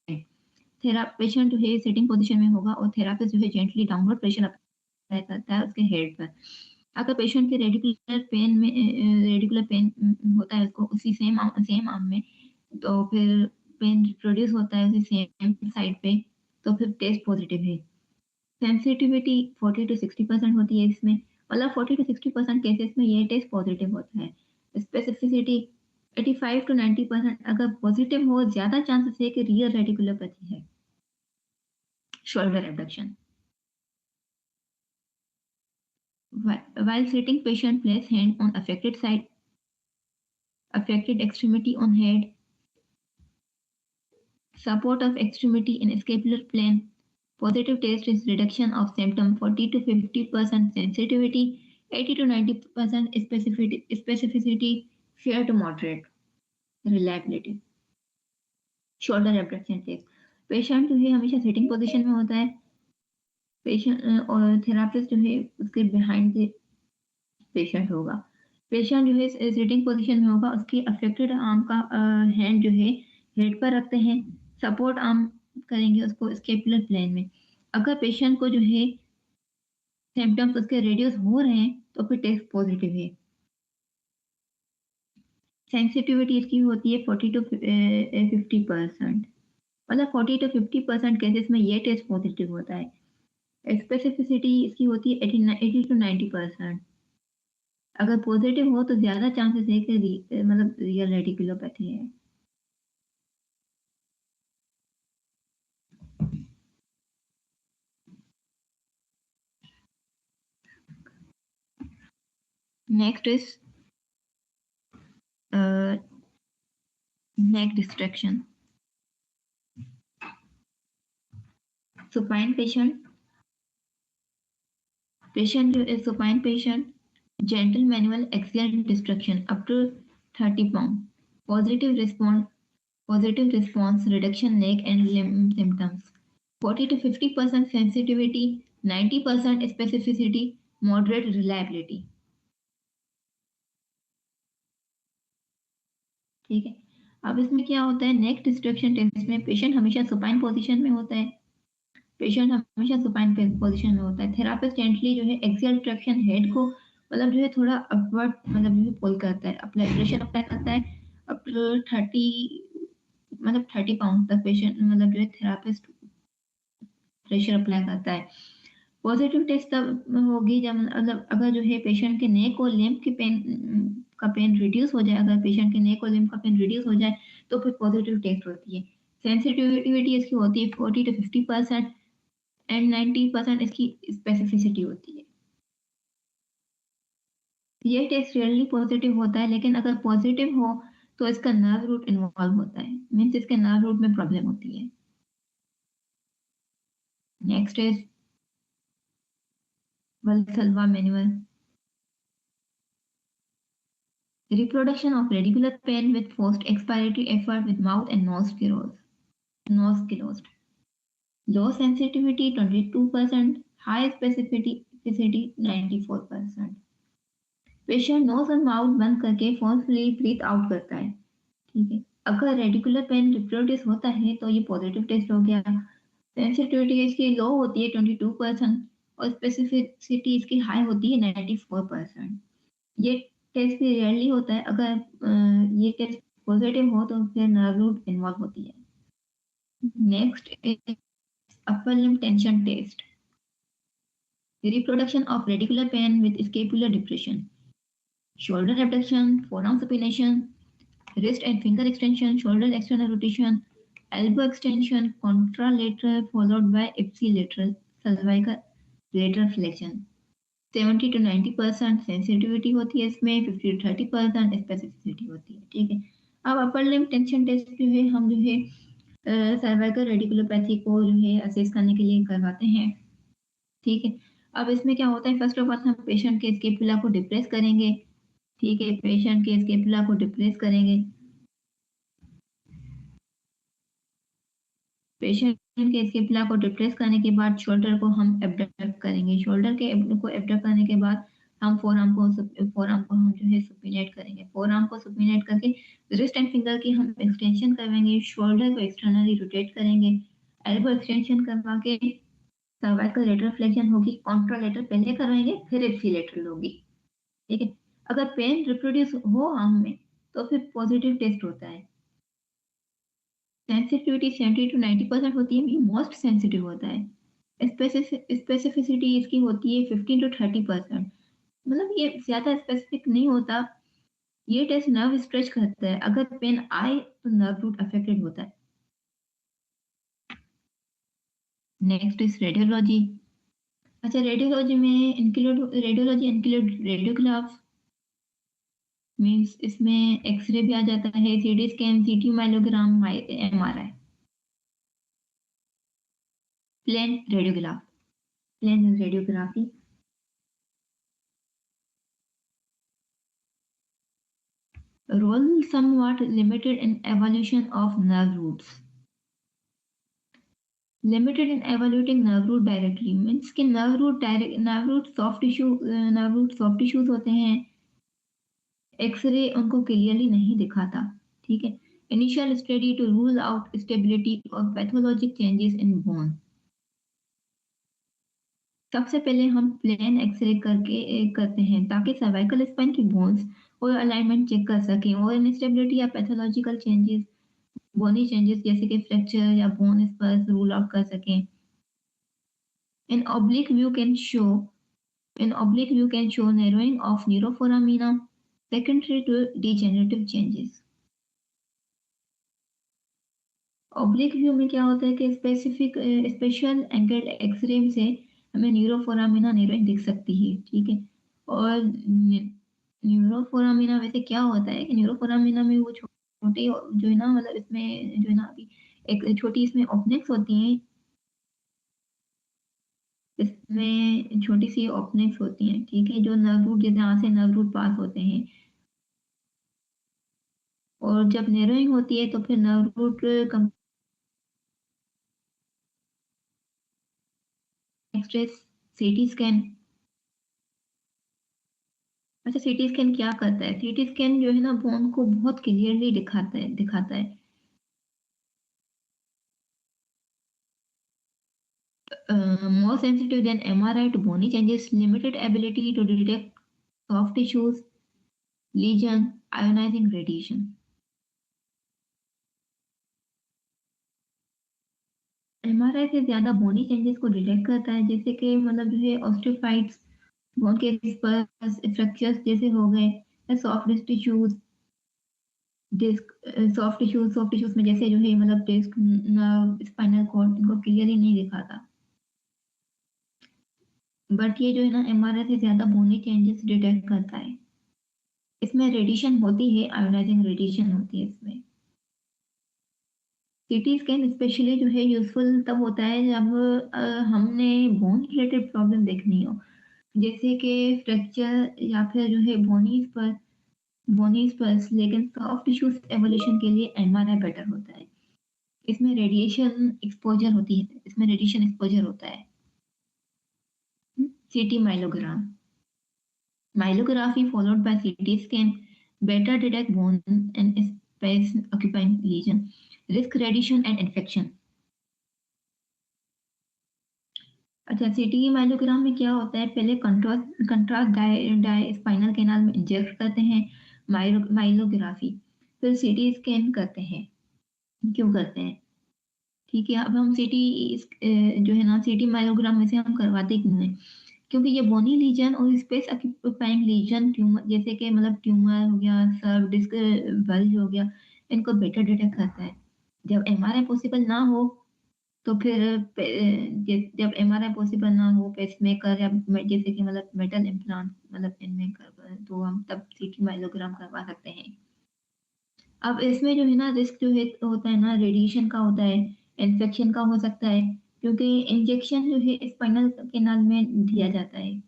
Patient जो है सिटिंग पोजीशन में होगा और थेरापिस्ट जो है जेंटली डाउनवर्ड प्रेशर अप्लाई करता है उसके हेड पर। अगर पेशेंट के रेडिकुलर पेन होता है उसको उसी सेम आर्म में, तो फिर पेन प्रोड्यूस होता है उसी सेम साइड पे, तो फिर टेस्ट पॉजिटिव है। सेंसिटिविटी 40 to 60% होती है इसमें, मतलब 40 to 60% केसेस में ये टेस्ट पॉजिटिव होता है। स्पेसिफिसिटी 85 to 90%, अगर पॉजिटिव हो ज्यादा चांसेस है कि रियल रेडिकुलोपैथी है। Shoulder abduction. While sitting, patient place hand on affected side, affected extremity on head, support of extremity in scapular plane. Positive test is reduction of symptom, 40 to 50% sensitivity, 80 to 90% specificity, fair to moderate reliability. Shoulder abduction test. Patient जो है हमेशा sitting position में होता है, patient और therapist जो है उसके बिहाइंड द पेशेंट होगा। पेशेंट जो है सिटिंग पोजीशन में होगा, उसके अफेक्टेड आर्म का हैंड जो है हेड पर रखते हैं, सपोर्ट आर्म करेंगे उसको स्केपुलर प्लेन में। अगर पेशेंट को जो है सिम्टम्स उसके रिड्यूस हो रहे हैं तो फिर टेस्ट पॉजिटिव है। सेंसिटिविटी इसकी होती है 40 to 50%, मतलब 40 to 50% केसेस में ये टेस्ट पॉजिटिव होता है। स्पेसिफिसिटी इसकी होती है 80 to 90%। अगर पॉजिटिव हो तो ज्यादा चांसेस है कि मतलब रियल रेडिकुलोपैथी है। Next is neck distraction. Supine patient जो is supine patient, gentle manual axial distraction up to 30 pound. Positive response, reduction neck and limb symptoms. 40 to 50% sensitivity, 90% specificity, moderate reliability. ठीक है। अब इसमें क्या होता है, नेक डिस्ट्रक्शन टेस्ट में पेशेंट हमेशा सुपाइन पोजीशन में होता है, पोजीशन में होता है। थेरापिस्ट जेंटली जो है एक्सियल ट्रैक्शन हेड को मतलब जो है थोड़ा अपवर्ड मतलब जो है पुल करता है, अप्लाई प्रेशर अप्लाई करता है अप टू 30 पाउंड तक पेशेंट मतलब जो है थेरापिस्ट प्रेशर अप्लाई करता है। पॉजिटिव टेस्ट तब होगी जब मतलब अगर जो है पेशेंट के नेक और लिम्ब की पेन रिड्यूस हो जाए, अगर पेशेंट के नेक और लिम्ब का पेन रिड्यूस हो जाए तो फिर पॉजिटिव टेस्ट होती है। सेंसिटिविटी इसकी होती है 40 to 50% एंड 90% इसकी स्पेसिफिसिटी होती है। ये टेस्ट रियली पॉजिटिव होता है, लेकिन अगर पॉजिटिव हो तो इसका नर्व रूट इन्वॉल्व होता है, मीन्स इसके नर्व रूट में प्रॉब्लम होती है। Next is Valsalva manual. Reproduction of radicular pen with forced expiratory effort with mouth and nose closed. Low sensitivity 22%, high specificity 94%. Patient knows और माउथ बंद करके forcefully breathe out करता है, ठीक है। अगर रेडिकुलर पेन रिप्रोड्यूस होता है तो ये पॉजिटिव टेस्ट हो गया। सेंसिटिविटी इसकी लो होती है 22% और स्पेसिफिसिटी इसकी हाई होती है 94%। ये टेस्ट भी रेयरली होता है। अगर ये टेस्ट पॉजिटिव हो तो फिर नर्व रूट इन्वॉल्व होती है। Next is upper limb tension test, reproduction of radicular pain with scapular depression, shoulder abduction, forearm supination, wrist and finger extension, shoulder external rotation, elbow extension, contralateral followed by ipsilateral, cervical lateral flexion। 70 to 90% sensitivity होती है इसमें, 50 to 30% specificity होती है, ठीक है। अब अपर limb tension test जो है हम जो है सर्वाइकल रेडिकुलोपैथी को जो है असेस करने के लिए करवाते हैं, ठीक है। अब इसमें क्या होता है, फर्स्ट ऑफ ऑल हम पेशेंट के स्केपुला को डिप्रेस करेंगे, ठीक है। पेशेंट के स्केपुला को डिप्रेस करेंगे, पेशेंट के स्केपुला को डिप्रेस करने के बाद शोल्डर को हम एब्डक्ट करेंगे। शोल्डर के को एब्डक्ट करने के बाद हम फोरआर्म को हम जो है सुपिनेट करेंगे। फोरआर्म को सुपिनेट करके रिस्ट एंड फिंगर की हम एक्सटेंशन करवाएंगे। शोल्डर को एक्सटर्नली रोटेट करेंगे। एल्बो एक्सटेंशन करवा के सर्वाइकल लेटरल फ्लेक्शन होगी। कॉन्ट्रालेटरल पहले करवाएंगे, फिर एप्सिलेटरल होगी, ठीक है। अगर पेन रिप्रोड्यूस हो आर्म में तो फिर पॉजिटिव टेस्ट होता है। सेंसिटिविटी 70 to 90% होती है, ये मोस्ट सेंसिटिव होता है। स्पेसिफिसिटी इसकी होती है 15 to 30%, मतलब ये ज्यादा स्पेसिफिक नहीं होता। ये टेस्ट नर्व स्ट्रेच करता है, अगर पेन आए तो नर्व रूट अफेक्टेड होता है। Next is radiology. अच्छा, रेडियोलॉजी में इंक्लूड रेडियोग्राफ मीन्स इसमें एक्सरे भी आ जाता है, CT scan, CT myelogram, MRI. Plain radiograph, plain radiography. Role somewhat limited in evolution of nerve roots. Limited in evaluating nerve root directly means कि nerve root soft tissues होते हैं, x ray उनको clearly नहीं दिखाता, ठीक है। Initial study to rule out stability और pathologic changes in bone. सबसे पहले हम प्लेन एक्सरे करते हैं ताकि सर्वाइकल स्पाइन की बोन्स और अलाइनमेंट चेक कर सकें और इनस्टेबिलिटी या पैथोलॉजिकल चेंजेस, बोनी चेंजेस जैसे कि फ्रैक्चर या बोन स्पर्स रूल आउट कर सकें। An oblique view can show narrowing of neuroforamina secondary to degenerative changes। Oblique view में क्या होता है कि स्पेशल एंगल एक्सरे से हमें न्यूरोफोरामिना नेरोइंग दिख सकती है, ठीक है। और न्यूरोफोरामिना वैसे क्या होता है कि न्यूरोफोरामिना में वो छोटे जो है ना, मतलब इसमें जो है ना अभी एक छोटी इसमें ओपनिंग्स होती हैं, इसमें छोटी सी ओपनिंग्स होती हैं, ठीक है, जो नर्व रूट जहाँ से नर्व रूट पास होते हैं। और जब नैरोइंग होती है तो फिर nerve root next CT scan. अच्छा, सीटी स्कैन क्या करता है? सीटी स्कैन जो है ना बोन को बहुत क्लियरली दिखाता है। More sensitive than MRI to bony changes, limited ability to detect soft tissues, lesion, ionizing radiation। MRI से ज्यादा बोनी चेंजेस को डिटेक्ट करता है, जैसे कि मतलब जो है ऑस्टियोफाइट्स, बोन के स्पर्स, फ्रैक्चर्स जैसे हो गए, soft tissues, disc, soft tissues में जैसे जो है मतलब डिस्क, नर्व, स्पाइनल कॉर्ड, इनको क्लियरली नहीं दिखाता। बट ये जो है ना एमआरआई से ज्यादा बोनी चेंजेस डिटेक्ट करता है। इसमें रेडिएशन होती है, आयोनाइजिंग रेडिएशन होती है इसमें। सीटी स्कैन स्पेशली जो है यूजफुल तब होता है जब हमने बोन रिलेटेड प्रॉब्लम देखनी हो, जैसे कि फ्रैक्चर या फिर जो है बोनीज पर, लेकिन सॉफ्ट टिश्यूज एवोल्यूशन के लिए एमआरआई बेटर होता है। इसमें रेडिएशन एक्सपोजर होता है। सीटी माइलोग्राम। Myelography followed by CT scan better detect bone and space occupying lesion, risk radiation and infection. अच्छा, सीटी माइलोग्राम में क्या होता है, पहले contrast contrast die spinal canal में इंजेक्ट करते हैं माइलोग्राफी, फिर सीटी स्कैन करते हैं। क्यों करते हैं? ठीक है, अब हम सीटी जो है ना सीटी माइलोग्राम में से हम करवाते क्यों हैं? क्योंकि ये बोनी लीजन और स्पेस ऑक्यूपाइंग लीजन ट्यूमर जैसे कि मतलब ट्यूमर हो गया, सर्व डिस्क बल्ज हो गया, इनको बेटर डिटेक्ट करता है। जब एमआरआई पॉसिबल ना हो तो फिर जब एमआरआई पॉसिबल ना हो पेसमेकर या जैसे कि मतलब मेटल इम्प्लांट मतलब इनमें तो हम तब सीटी माइलोग्राम करवा सकते हैं। अब इसमें जो है ना रिस्क जो है होता है ना, रेडिएशन का होता है, इन्फेक्शन का हो सकता है, क्योंकि इंजेक्शन जो है स्पाइनल कैनाल में दिया जाता है।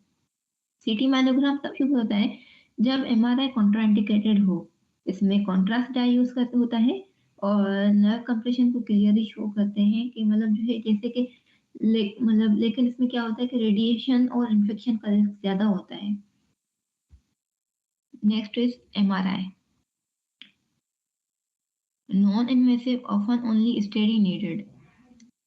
सीटी माइलोग्राम तब शुरू होता है जब एमआरआई कॉन्ट्राइंडिकेटेड हो, इसमें कॉन्ट्रास्ट डाई यूज करते होता है और नर्व कंप्रेशन को क्लियरली शो करते हैं कि मतलब जो है जैसे कि मतलब लेकिन इसमें क्या होता है कि रेडिएशन और इन्फेक्शन का रिस्क ज्यादा होता है। Next is MRI. Non-invasive, often only study needed.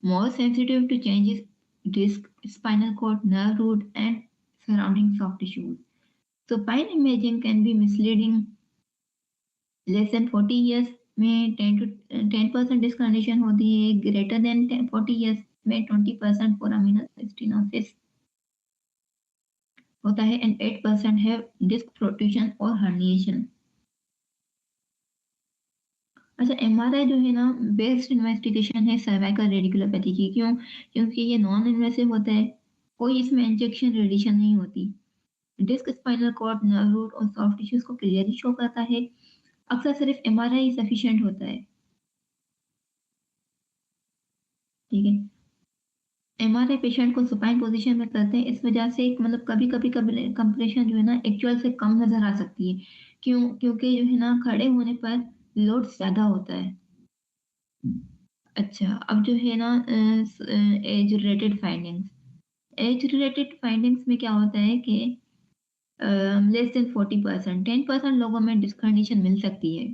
More sensitive to changes disc, spinal cord, nerve root, and surrounding soft tissues. So spine imaging can be misleading. Less than 40 years में 10% disc condition होती है, greater than 40 years में 20% foraminal stenosis होता है and 8% है disc protrusion और herniation. अच्छा, MRI जो है ना बेस्ट इन्वेस्टिगेशन है सर्वाइकल रेडिकुलोपैथी की। क्यों? क्योंकि ये नॉन इन्वेसिव होता है, कोई इसमें इंजेक्शन रेडिएशन नहीं होती, disc spinal cord nerve root और सॉफ्ट टिश्यूज को क्लियरली शो करता है। अक्सर सिर्फ एमआरआई सफिशिएंट होता है। ठीक है, एमआरआई पेशेंट को सुपाइन पोजीशन में करते हैं, इस वजह से मतलब कभी कभी कंप्रेशन जो है ना एक्चुअल से कम नजर आ सकती है। क्यों? क्योंकि जो है ना खड़े होने पर लोड ज्यादा होता है। अच्छा, अब जो है ना age related findings. Age related findings में क्या होता है कि लेस देन 40%, 10% लोगों में डिस्कंडीशन मिल सकती है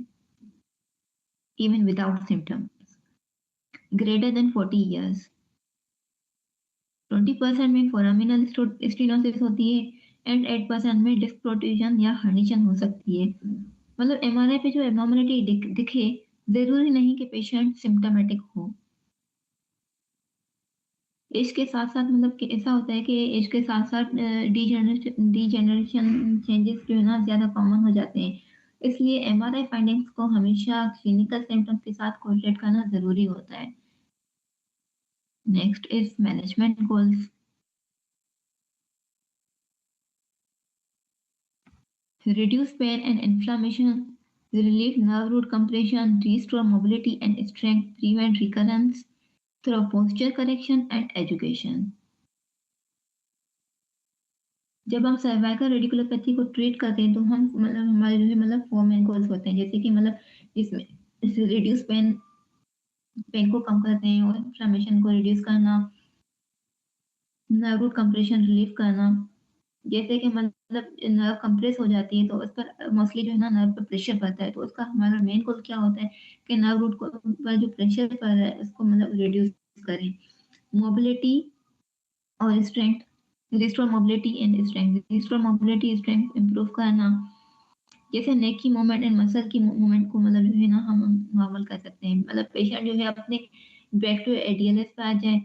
even without symptoms. Greater than 40 years 20% में फोरामिनल स्टेनोसिस होती है एंड 8% में डिस्क प्रोट्रूजन या हर्निशन हो सकती है। मतलब एमआरआई पे जो एब्नॉर्मलिटी दिखे, जरूरी नहीं कि पेशेंट सिम्टोमेटिक हो। एज के साथ साथ मतलब कि ऐसा होता है कि एज के साथ साथ डीजेनरेशन चेंजेस जो है ना ज्यादा कॉमन हो जाते हैं, इसलिए एमआरआई फाइंडिंग्स को हमेशा क्लिनिकल सिम्टम्स के साथ कोरिलेट करना जरूरी होता है। Next is management goals. Reduce pain and inflammation, relieve nerve root compression, restore mobility and strength, prevent recurrence through posture correction and education। जब हम सर्वाइकल रेडिकुलोपैथी को ट्रीट करते हैं तो हम मतलब हमारे जो है मतलब 4 मेन गोल्स होते हैं, जैसे कि मतलब इसमें रिड्यूस पेन को कम करते हैं और इन्फ्लेमेशन को रिड्यूस करना, नर्व रूट कंप्रेशन रिलीव करना। जैसे कि मतलब नर्व कंप्रेस हो जाती है तो उस पर मोस्टली जो है ना नर्व पर प्रेशर पड़ता है, तो उसका हमारा मेन गोल क्या होता है कि नर्व रूट को पर जो प्रेशर पड़ रहा है उसको मतलब रिड्यूस करें। मोबिलिटी और strength, restore mobility and strength, restore mobility strength improve करना, जैसे नेक की मूवमेंट एंड मसल की मूवमेंट को मतलब जो है ना हम नॉर्मल कर सकते हैं, मतलब पेशेंट जो है अपने बैक टू एडीएलएस पे आ जाए।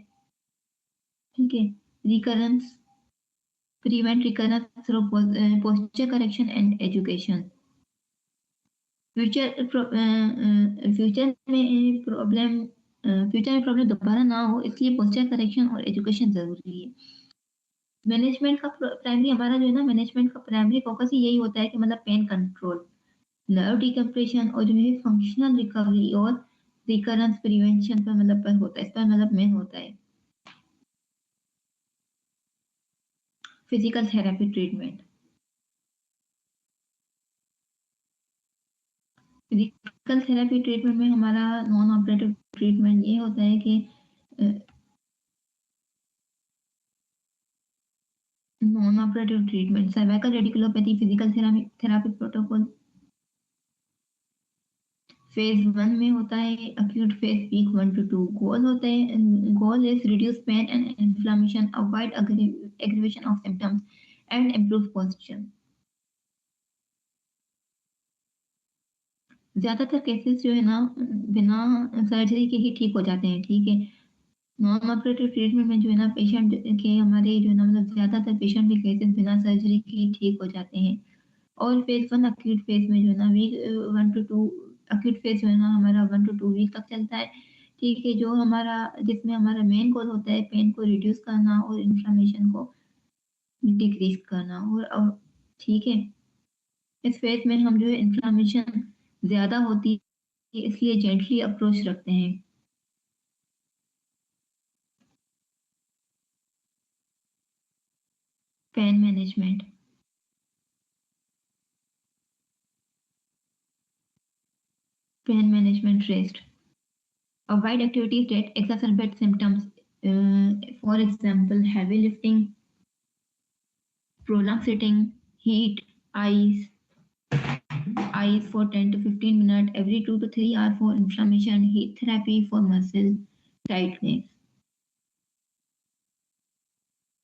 ठीक है, recurrence, prevent recurrence through posture correction and education. Future future में प्रॉब्लम फ्यूचर में प्रॉब्लम दोबारा ना हो, इसलिए पोस्चर करेक्शन और एजुकेशन जरूरी है। मैनेजमेंट का प्राइमरी हमारा जो है ना मैनेजमेंट का प्राइमरी फोकस ही यही होता है कि मतलब पेन कंट्रोल, नर्व डिकम्प्रेशन और जो है फंक्शनल रिकवरी और रिकरेंस प्रिवेंशन पर मतलब पर होता है, इस पर मतलब मेन होता है। Physical therapy treatment, physical therapy treatment में हमारा नॉन ऑपरेटिव ट्रीटमेंट ये होता है कि Non-operative treatment, cervical radiculopathy, physical therapy protocol. Phase 1 में होता है acute phase week 1 to 2. Goal is reduce pain and inflammation, avoid aggravation of symptoms, and improve posture. ज्यादातर केसेस जो है ना बिना सर्जरी के ही ठीक हो जाते हैं, ठीक है। नॉन ऑपरेटिव ट्रीटमेंट में जो है ना पेशेंट के हमारे जो है ना मतलब ज्यादातर पेशेंट के केसेस बिना सर्जरी के ही ठीक हो जाते हैं। और फेज 1 अक्यूट फेज में जो है ना वीक 1 to 2 अक्यूट फेज जो है ना हमारा 1 to 2 वीक तक चलता है, ठीक है। जो हमारा जिसमें हमारा मेन गोल होता है पेन को रिड्यूस करना और इन्फ्लेमेशन को डिक्रीज करना। और ठीक है, इस फेज में हम जो है इन्फ्लेमेशन ज्यादा होती है इसलिए जेंटली अप्रोच रखते हैं। Pain management, rest, avoid activities that exacerbate symptoms, for example heavy lifting, prolonged sitting, heat, ice for 10 to 15 minutes every 2 to 3 hours for inflammation, heat therapy for muscle tightness.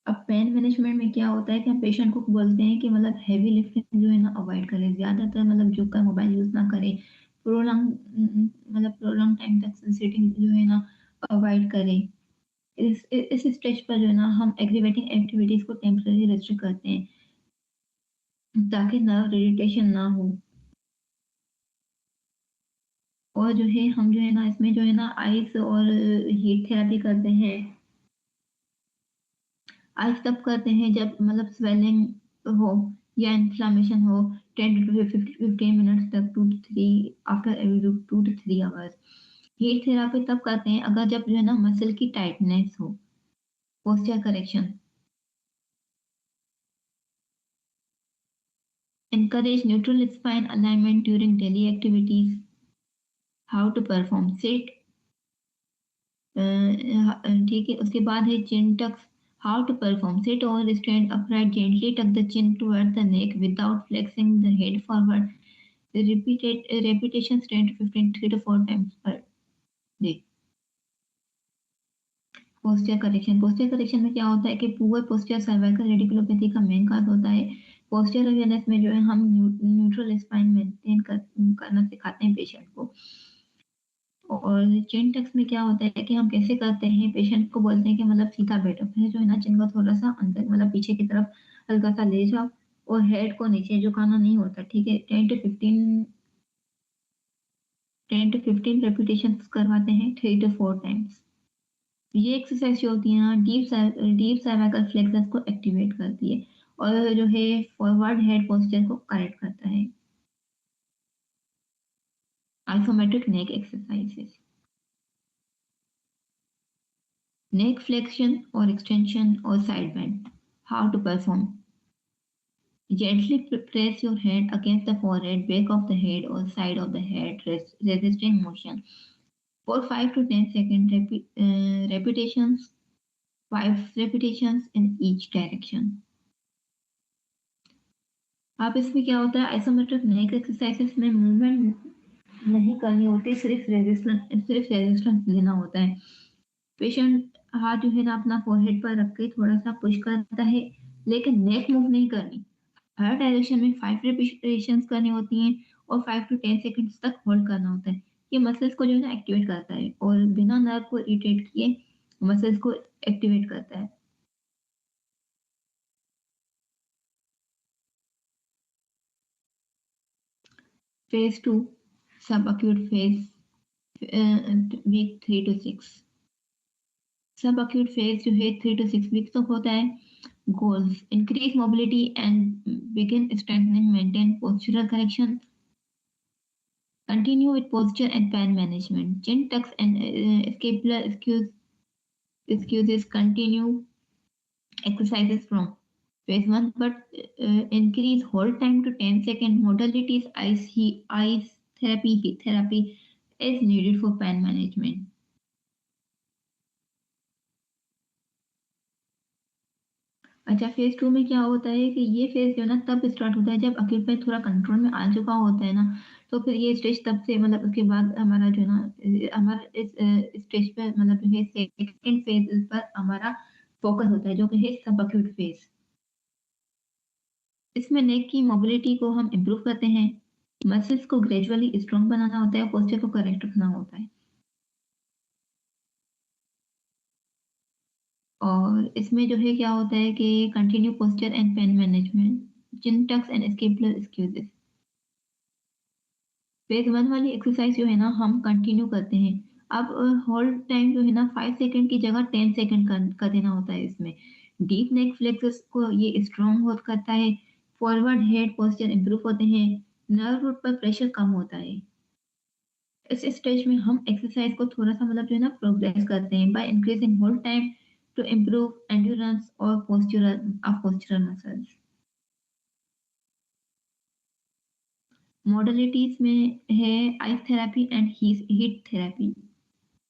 अब pain management में क्या होता है कि हम patient को बोलते हैं कि मतलब हैवी लिफ्टिंग जो है ना अवॉइड करें, ज्यादातर मतलब झुककर मोबाइल यूज ना करें, प्रोलॉन्ग टाइम तक सिटिंग जो है ना अवॉइड करें। इस स्टेज पर जो है ना हम एग्रीवेटिंग एक्टिविटीज को टेम्पररी रेस्ट्रिक्ट करते हैं ताकि नर्व इरिटेशन ना हो। और जो है हम जो है ना इसमें जो है ना आइस और हीट थेरेपी करते हैं। आइस तब करते हैं जब मतलब स्वेलिंग हो या इन्फ्लामेशन हो 10 to 15 मिनट्स तक 2 to 3 after every 2 to 3 hours. Heat therapy तब करते हैं अगर जब जो है ना मसल की टाइटनेस हो। Posture correction, encourage neutral spine alignment during daily activities. How to perform, sit, ठीक है। उसके बाद है chin tucks. How to perform, sit or stand upright, gently tuck the chin toward the neck without flexing the head forward. Repetitions 10 to 15, 3 to 4 times per day. Posture correction, में क्या होता है कि पुअर पोस्चर सर्वाइकल रेडिकुलोपैथी का main काज होता है। Posture awareness में जो है हम न्यूट्रल स्पाइन मेंटेन करना सिखाते हैं पेशेंट को। और चिन टक्स में क्या होता है कि हम कैसे करते हैं, पेशेंट को बोलते हैं कि मतलब सीधा बैठो, फिर जो है ना चिन को थोड़ा सा अंदर मतलब पीछे की तरफ हल्का सा ले जाओ और हेड को नीचे झुकाना नहीं होता, ठीक है। 10 to 15 रेपिटेशन करवाते हैं 3 to 4 टाइम्स। ये एक्सरसाइज जो होती है ना डीप सर्वाइकल फ्लेक्सस को एक्टिवेट करती है और जो है फॉरवर्ड हेड पोस्चर को करेक्ट करता है। Isometric neck exercises, neck flexion or extension or side bend. How to perform? Gently press your hand against the forehead, back of the head or side of the head, resisting motion. For 5 to 10 second repetitions, 5 repetitions in each direction. अब इसमें क्या होता है, isometric नेक exercises में movement नहीं करनी होती, सिर्फ रेजिस्टेंस देना होता है। पेशेंट हाथ जो है ना अपना फोरहेड पर रख के थोड़ा सा पुश करता है, लेकिन नेक मूव नहीं करनी। हर डायरेक्शन में 5 रिपीटेशंस करनी होती हैं और 5 to 10 सेकंड्स तक होल्ड करना होता है। ये मसल्स को जो है ना एक्टिवेट करता है और बिना नर्व को इरिटेट किए मसल्स को एक्टिवेट करता है। फेज 2 सब अक्यूट फेज, वीक 3 to 6। सब अक्यूट फेज जो है 3 to 6 वीक तक होता है। Goals, increase mobility and begin strengthening, maintain postural correction, continue with posture and pain management, chin tucks and scapular excuses, continue exercises from phase 1 but increase hold time to 10 seconds. Modalities ice therapy, heat therapy is needed for pain management. अच्छा, phase 2 में क्या होता है कि ये phase जो है ना तब स्टार्ट होता है जब एक्यूट पेन थोड़ा कंट्रोल में आ चुका होता है ना, तो फिर ये स्टेज तब से मतलब उसके बाद हमारा जो है ना हमारा इस स्टेज पे मतलब जो है सेकंड फेज पर हमारा फोकस होता है जो कि है सब एक्यूट फेज। इसमें नेक की मोबिलिटी को हम इम्प्रूव करते हैं, मसल्स को ग्रेजुअली स्ट्रॉन्ग बनाना होता है, पोस्चर को करेक्ट रखना होता है। और इसमें जो है क्या होता है कि continue posture and pain management, chin tucks and scapular squeezes. Phase 1 वाली एक्सरसाइज जो है ना हम कंटिन्यू करते हैं। अब होल्ड टाइम जो है ना 5 सेकंड की जगह 10 सेकंड कर देना होता है इसमें। डीप नेक फ्लेक्सस को ये स्ट्रॉन्ग हो करता है, फॉरवर्ड हेड पोस्चर इंप्रूव होते हैं, नर्व रूट पर प्रेशर कम होता है। इस स्टेज में हम एक्सरसाइज को थोड़ा-सा मतलब जो है ना प्रोग्रेस करते हैं by increasing hold time to improve endurance और पोस्चरल मसल्स। मॉडलिटीज में है ice therapy and heat therapy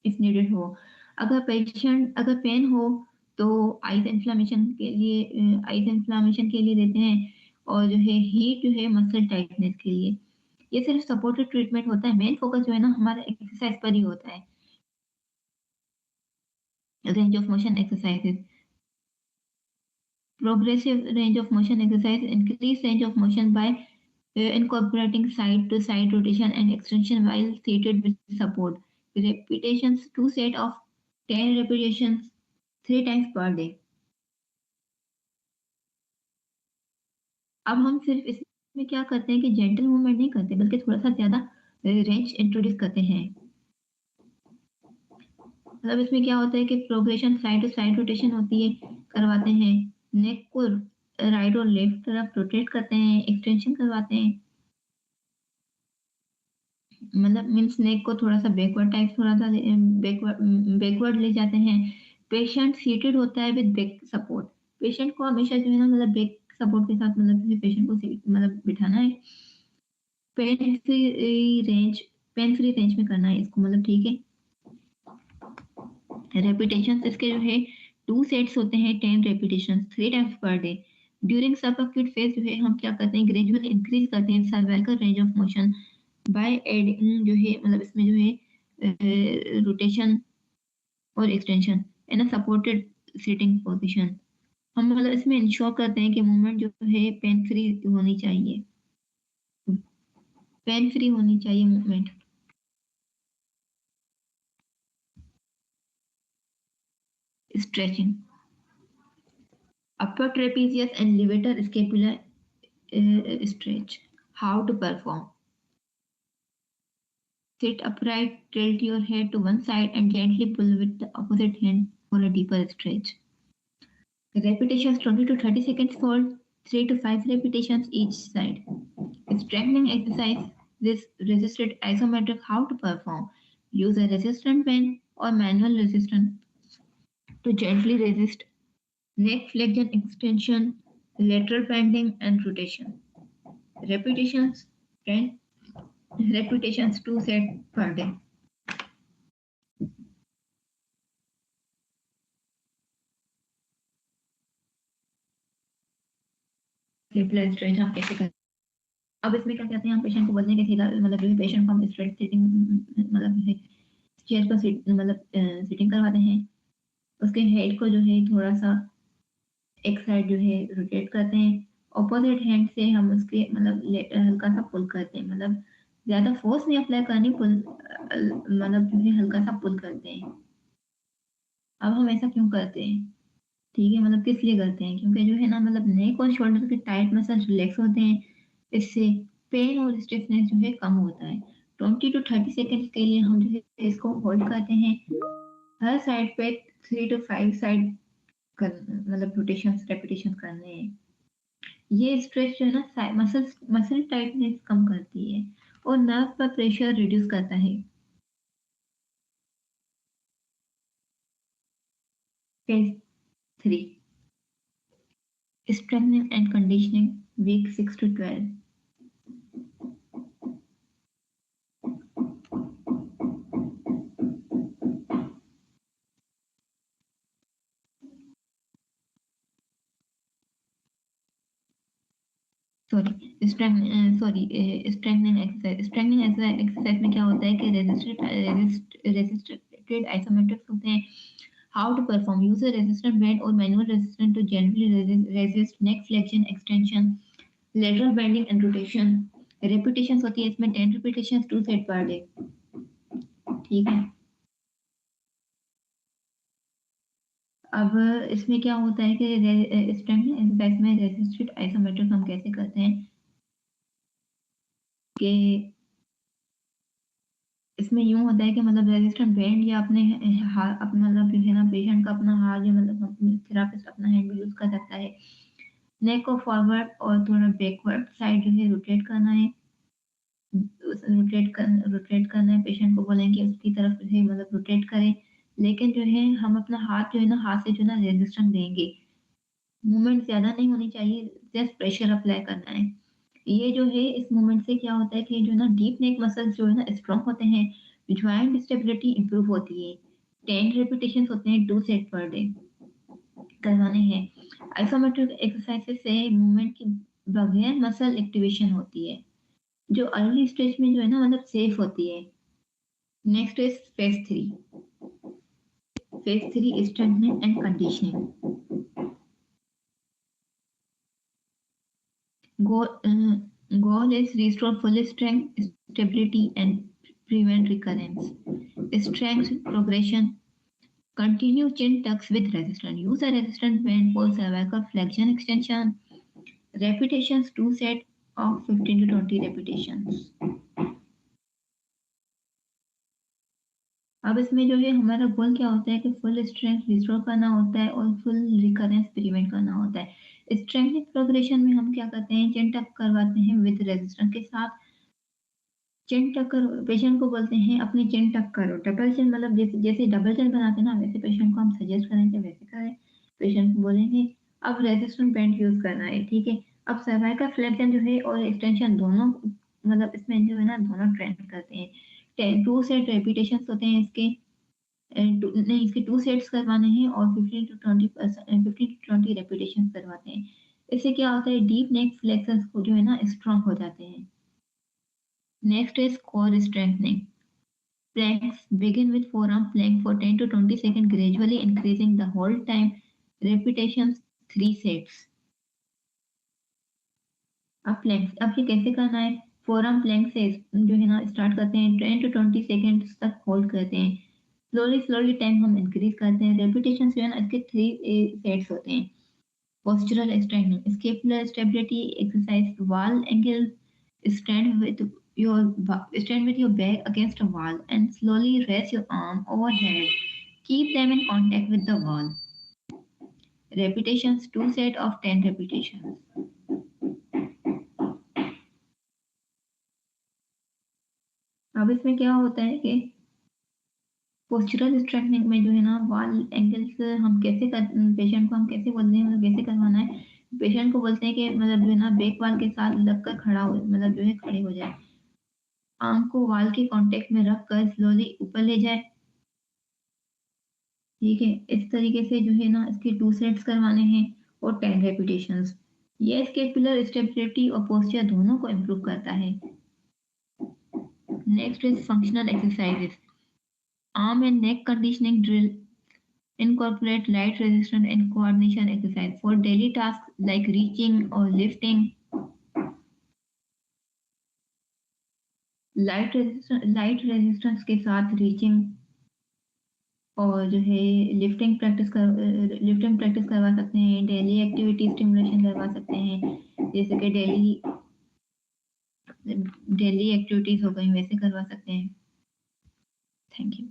if needed हो। अगर पेन हो तो आइस इन्फ्लामेशन के लिए देते हैं, और जो है हीट जो है मसल टाइटनेस के लिए। ये सिर्फ सपोर्टिव ट्रीटमेंट होता है, मेन फोकस जो है ना हमारा एक्सरसाइज पर ही होता है। Range of motion exercises, progressive range of motion exercise increase range of motion by incorporating side to side rotation and extension while seated with support. Repetitions, 2 set of 10 repetitions 3 times per day. अब हम सिर्फ इसमें क्या करते हैं कि gentle movement नहीं करते बल्कि थोड़ा सा ज्यादा रेंज इंट्रोड्यूस करते हैं। मतलब इसमें क्या होता है कि progression side to side rotation होती है, करवाते हैं, नेक को राइट और लेफ्ट तरफ रोटेट करते हैं, एक्सटेंशन करवाते हैं, मतलब मीन्स नेक को थोड़ा-सा बैकवर्ड टाइप थोड़ा-सा बैकवर्ड ले जाते हैं। पेशेंट सीटेड होता है विद बैक सपोर्ट। पेशेंट को हमेशा जो है ना मतलब बैक सपोर्ट के साथ मतलब जैसे पेशेंट को मतलब बिठाना है। Pain free range pain free range में करना है इसको, मतलब ठीक है। रेपिटेशंस इसके जो है 2 सेट्स होते हैं, 10 repetitions 3 times per day. During सब एक्यूट फेज जो है हम क्या करते हैं ग्रेजुअली इंक्रीज करते हैं cervical range of motion by adding जो है मतलब इसमें जो है रोटेशन और extension in a supported sitting position. हम मतलब इसमें इंश्योर करते हैं कि मूवमेंट जो है पेन फ्री होनी चाहिए, पेन फ्री होनी चाहिए movement. Stretching, upper trapezius and levator scapular stretch. How to perform? Sit upright, tilt your head to one side and gently pull with the opposite hand for a deeper stretch. Repetitions 20 to 30 seconds hold, 3 to 5 repetitions each side. Strengthening exercise. This resisted isometric. How to perform? Use a resistant band or manual resistance to gently resist neck flexion extension, lateral bending and rotation. Repetitions 10 repetitions 2 sets per day. Sleepless stretch हम कैसे करें? अब इसमें क्या कहते हैं हम patient को बोलते हैं कि सीधा मतलब जो है पेशेंट को हम स्ट्रेट सिटिंग मतलब चेयर पर मतलब सिटिंग करवाते हैं। उसके हेड को जो है थोड़ा सा एक साइड जो है रोटेट करते हैं, ऑपोजिट हैंड से हम उसके मतलब हल्का सा पुल करते हैं, मतलब ज्यादा फोर्स नहीं अप्लाई करनी, पुल मतलब जो है हल्का सा पुल करते हैं। अब हम ऐसा क्यों करते हैं? ठीक है, मतलब किस लिए करते हैं? क्योंकि जो है ना मतलब नेक और शोल्डर के टाइट मसल रिलैक्स होते हैं, इससे पेन और स्टिफनेस जो है कम होता है। 20 टू 30 सेकंड्स के लिए हम जो है इसको होल्ड करते हैं, हर साइड पे 3 टू 5 साइड कर मतलब रोटेशंस रेपिटेशन करने हैं। ये स्ट्रेच जो है ना मसल टाइटनेस कम करती है और नर्व पर प्रेशर रिड्यूस करता है। Phase 3, strengthening and conditioning, week 6 to 12। Strengthening exercise में क्या होता है कि रेजिस्टेड आइसोमेट्रिक्स होते हैं. How to perform, use a resistant band और manual resistant to gently resist neck flexion, extension, lateral bending and rotation. Repetitions होती है इसमें 10 रिपीटेशंस 2 सेट पर डे. ठीक है. अब इसमें क्या होता है कि स्ट्रेंथनिंग एक्सरसाइज में रेजिस्टेड आइसोमेट्रिक हम कैसे करते हैं कि इसमें यूं होता है कि मतलब रेजिस्टेंट बैंड या अपने हाथ अपना मतलब जो है ना पेशेंट का अपना हाथ जो मतलब थेरापिस्ट अपना हैंड भी यूज कर सकता है. नेक को फॉरवर्ड और थोड़ा बैकवर्ड साइड जो है रोटेट करना है. रोटेट करना है. पेशेंट को बोलेंगे उसकी तरफ जो है मतलब रोटेट करें. लेकिन जो है हम अपना हाथ जो है ना हाथ से जो ना रेजिस्टेंस देंगे. मूवमेंट ज्यादा नहीं होनी चाहिए. जस्ट प्रेशर अप्लाई करना है. ये जो है इस मूवमेंट से क्या होता है कि जो ना डीप नेक मसल्स जो है ना स्ट्रॉन्ग होते हैं. ज्वाइंट स्टेबिलिटी इंप्रूव होती है. 10 रेपिटेशन होते हैं 2 सेट पर डे करवाने हैं. आइसोमेट्रिक एक्सरसाइजेस से मूवमेंट की बगैर मसल एक्टिवेशन होती है जो अर्ली स्टेज में जो है ना मतलब सेफ होती है. Next is phase 3. Phase 3 strengthening and conditioning. Goal is restore full strength, stability, and prevent recurrence. Strength progression. Continue chin tucks with resistance. Use a resistance band for cervical flexion extension. Repetitions 2 set of 15 to 20 repetitions. अब इसमें जो है हमारा गोल क्या होता है कि full strength restore करना होता है और फुल रिकरेंस प्रिवेंट करना होता है. स्ट्रेंथनिंग प्रोग्रेशन में हम क्या करते हैं चिन टक करवाते हैं विद रेजिस्टेंस के साथ. चिन टक कर पेशेंट को बोलते हैं अपनी चिन टक करो. डबल चिन मतलब जैसे जैसे डबल चिन बनाते हैं ना वैसे पेशेंट को हम सजेस्ट करें कि वैसे करें. पेशेंट को बोलेंगे अब रेजिस्टेंट बैंड यूज करना है. ठीक है. अब सर्वाइकल फ्लेक्शन जो है और एक्सटेंशन दोनों मतलब इसमें जो है ना दोनों ट्रेंड करते हैं. 2 सेट रेपिटेशन होते हैं इसके. नहीं इसके 2 सेट्स करवाने हैं और 15 to 20 रेपिटेशन करवाते हैं. इससे क्या होता है डीप नेक फ्लेक्सर्स को जो है ना स्ट्रॉन्ग हो जाते हैं. Next is core strengthening. Planks begin with forearm plank for 10 to 20 seconds, gradually increasing the hold time. Repetitions 3 sets. अब ये कैसे करना है. फोरआर्म प्लैंक से जो है ना स्टार्ट करते हैं 10 to 20 सेकेंड्स तक होल्ड करते हैं. स्लोली टाइम हम इंक्रीज करते हैं. रेपिटेशन जो है ना इसके 3 सेट्स होते हैं. Postural strengthening. Scapular stability exercise. Wall angle. Stand with stand with your back against a wall and slowly raise your arm overhead. Keep them in contact with the wall. Repetitions 2 set of 10 repetitions. अब इसमें क्या होता है कि postural strengthening में जो है ना वॉल एंगल्स हम कैसे कर पेशेंट को हम कैसे बोलते हैं मतलब कैसे करवाना है. पेशेंट को बोलते हैं कि मतलब जो है ना बैक वॉल के साथ लगकर खड़ा हो मतलब जो है खड़े हो जाए. आर्म को वॉल के कांटेक्ट में रखकर स्लोली ऊपर ले जाए. ठीक है. इस तरीके से जो है ना इसके 2 सेट्स करवाने हैं और 10 रेपिटेशंस. ये स्केपुलर स्टेबिलिटी और पोस्चर दोनों को इम्प्रूव करता है. Next is functional exercises. Arm and neck conditioning drill. Incorporate light resistance and coordination exercise for daily tasks like reaching or lifting. Light resistance के साथ रीचिंग और जो है लिफ्टिंग प्रैक्टिस करवा सकते हैं. डेली एक्टिविटी स्टिमुलेशन करवा सकते हैं जैसे कि डेली एक्टिविटीज हो गई वैसे करवा सकते हैं. Thank you.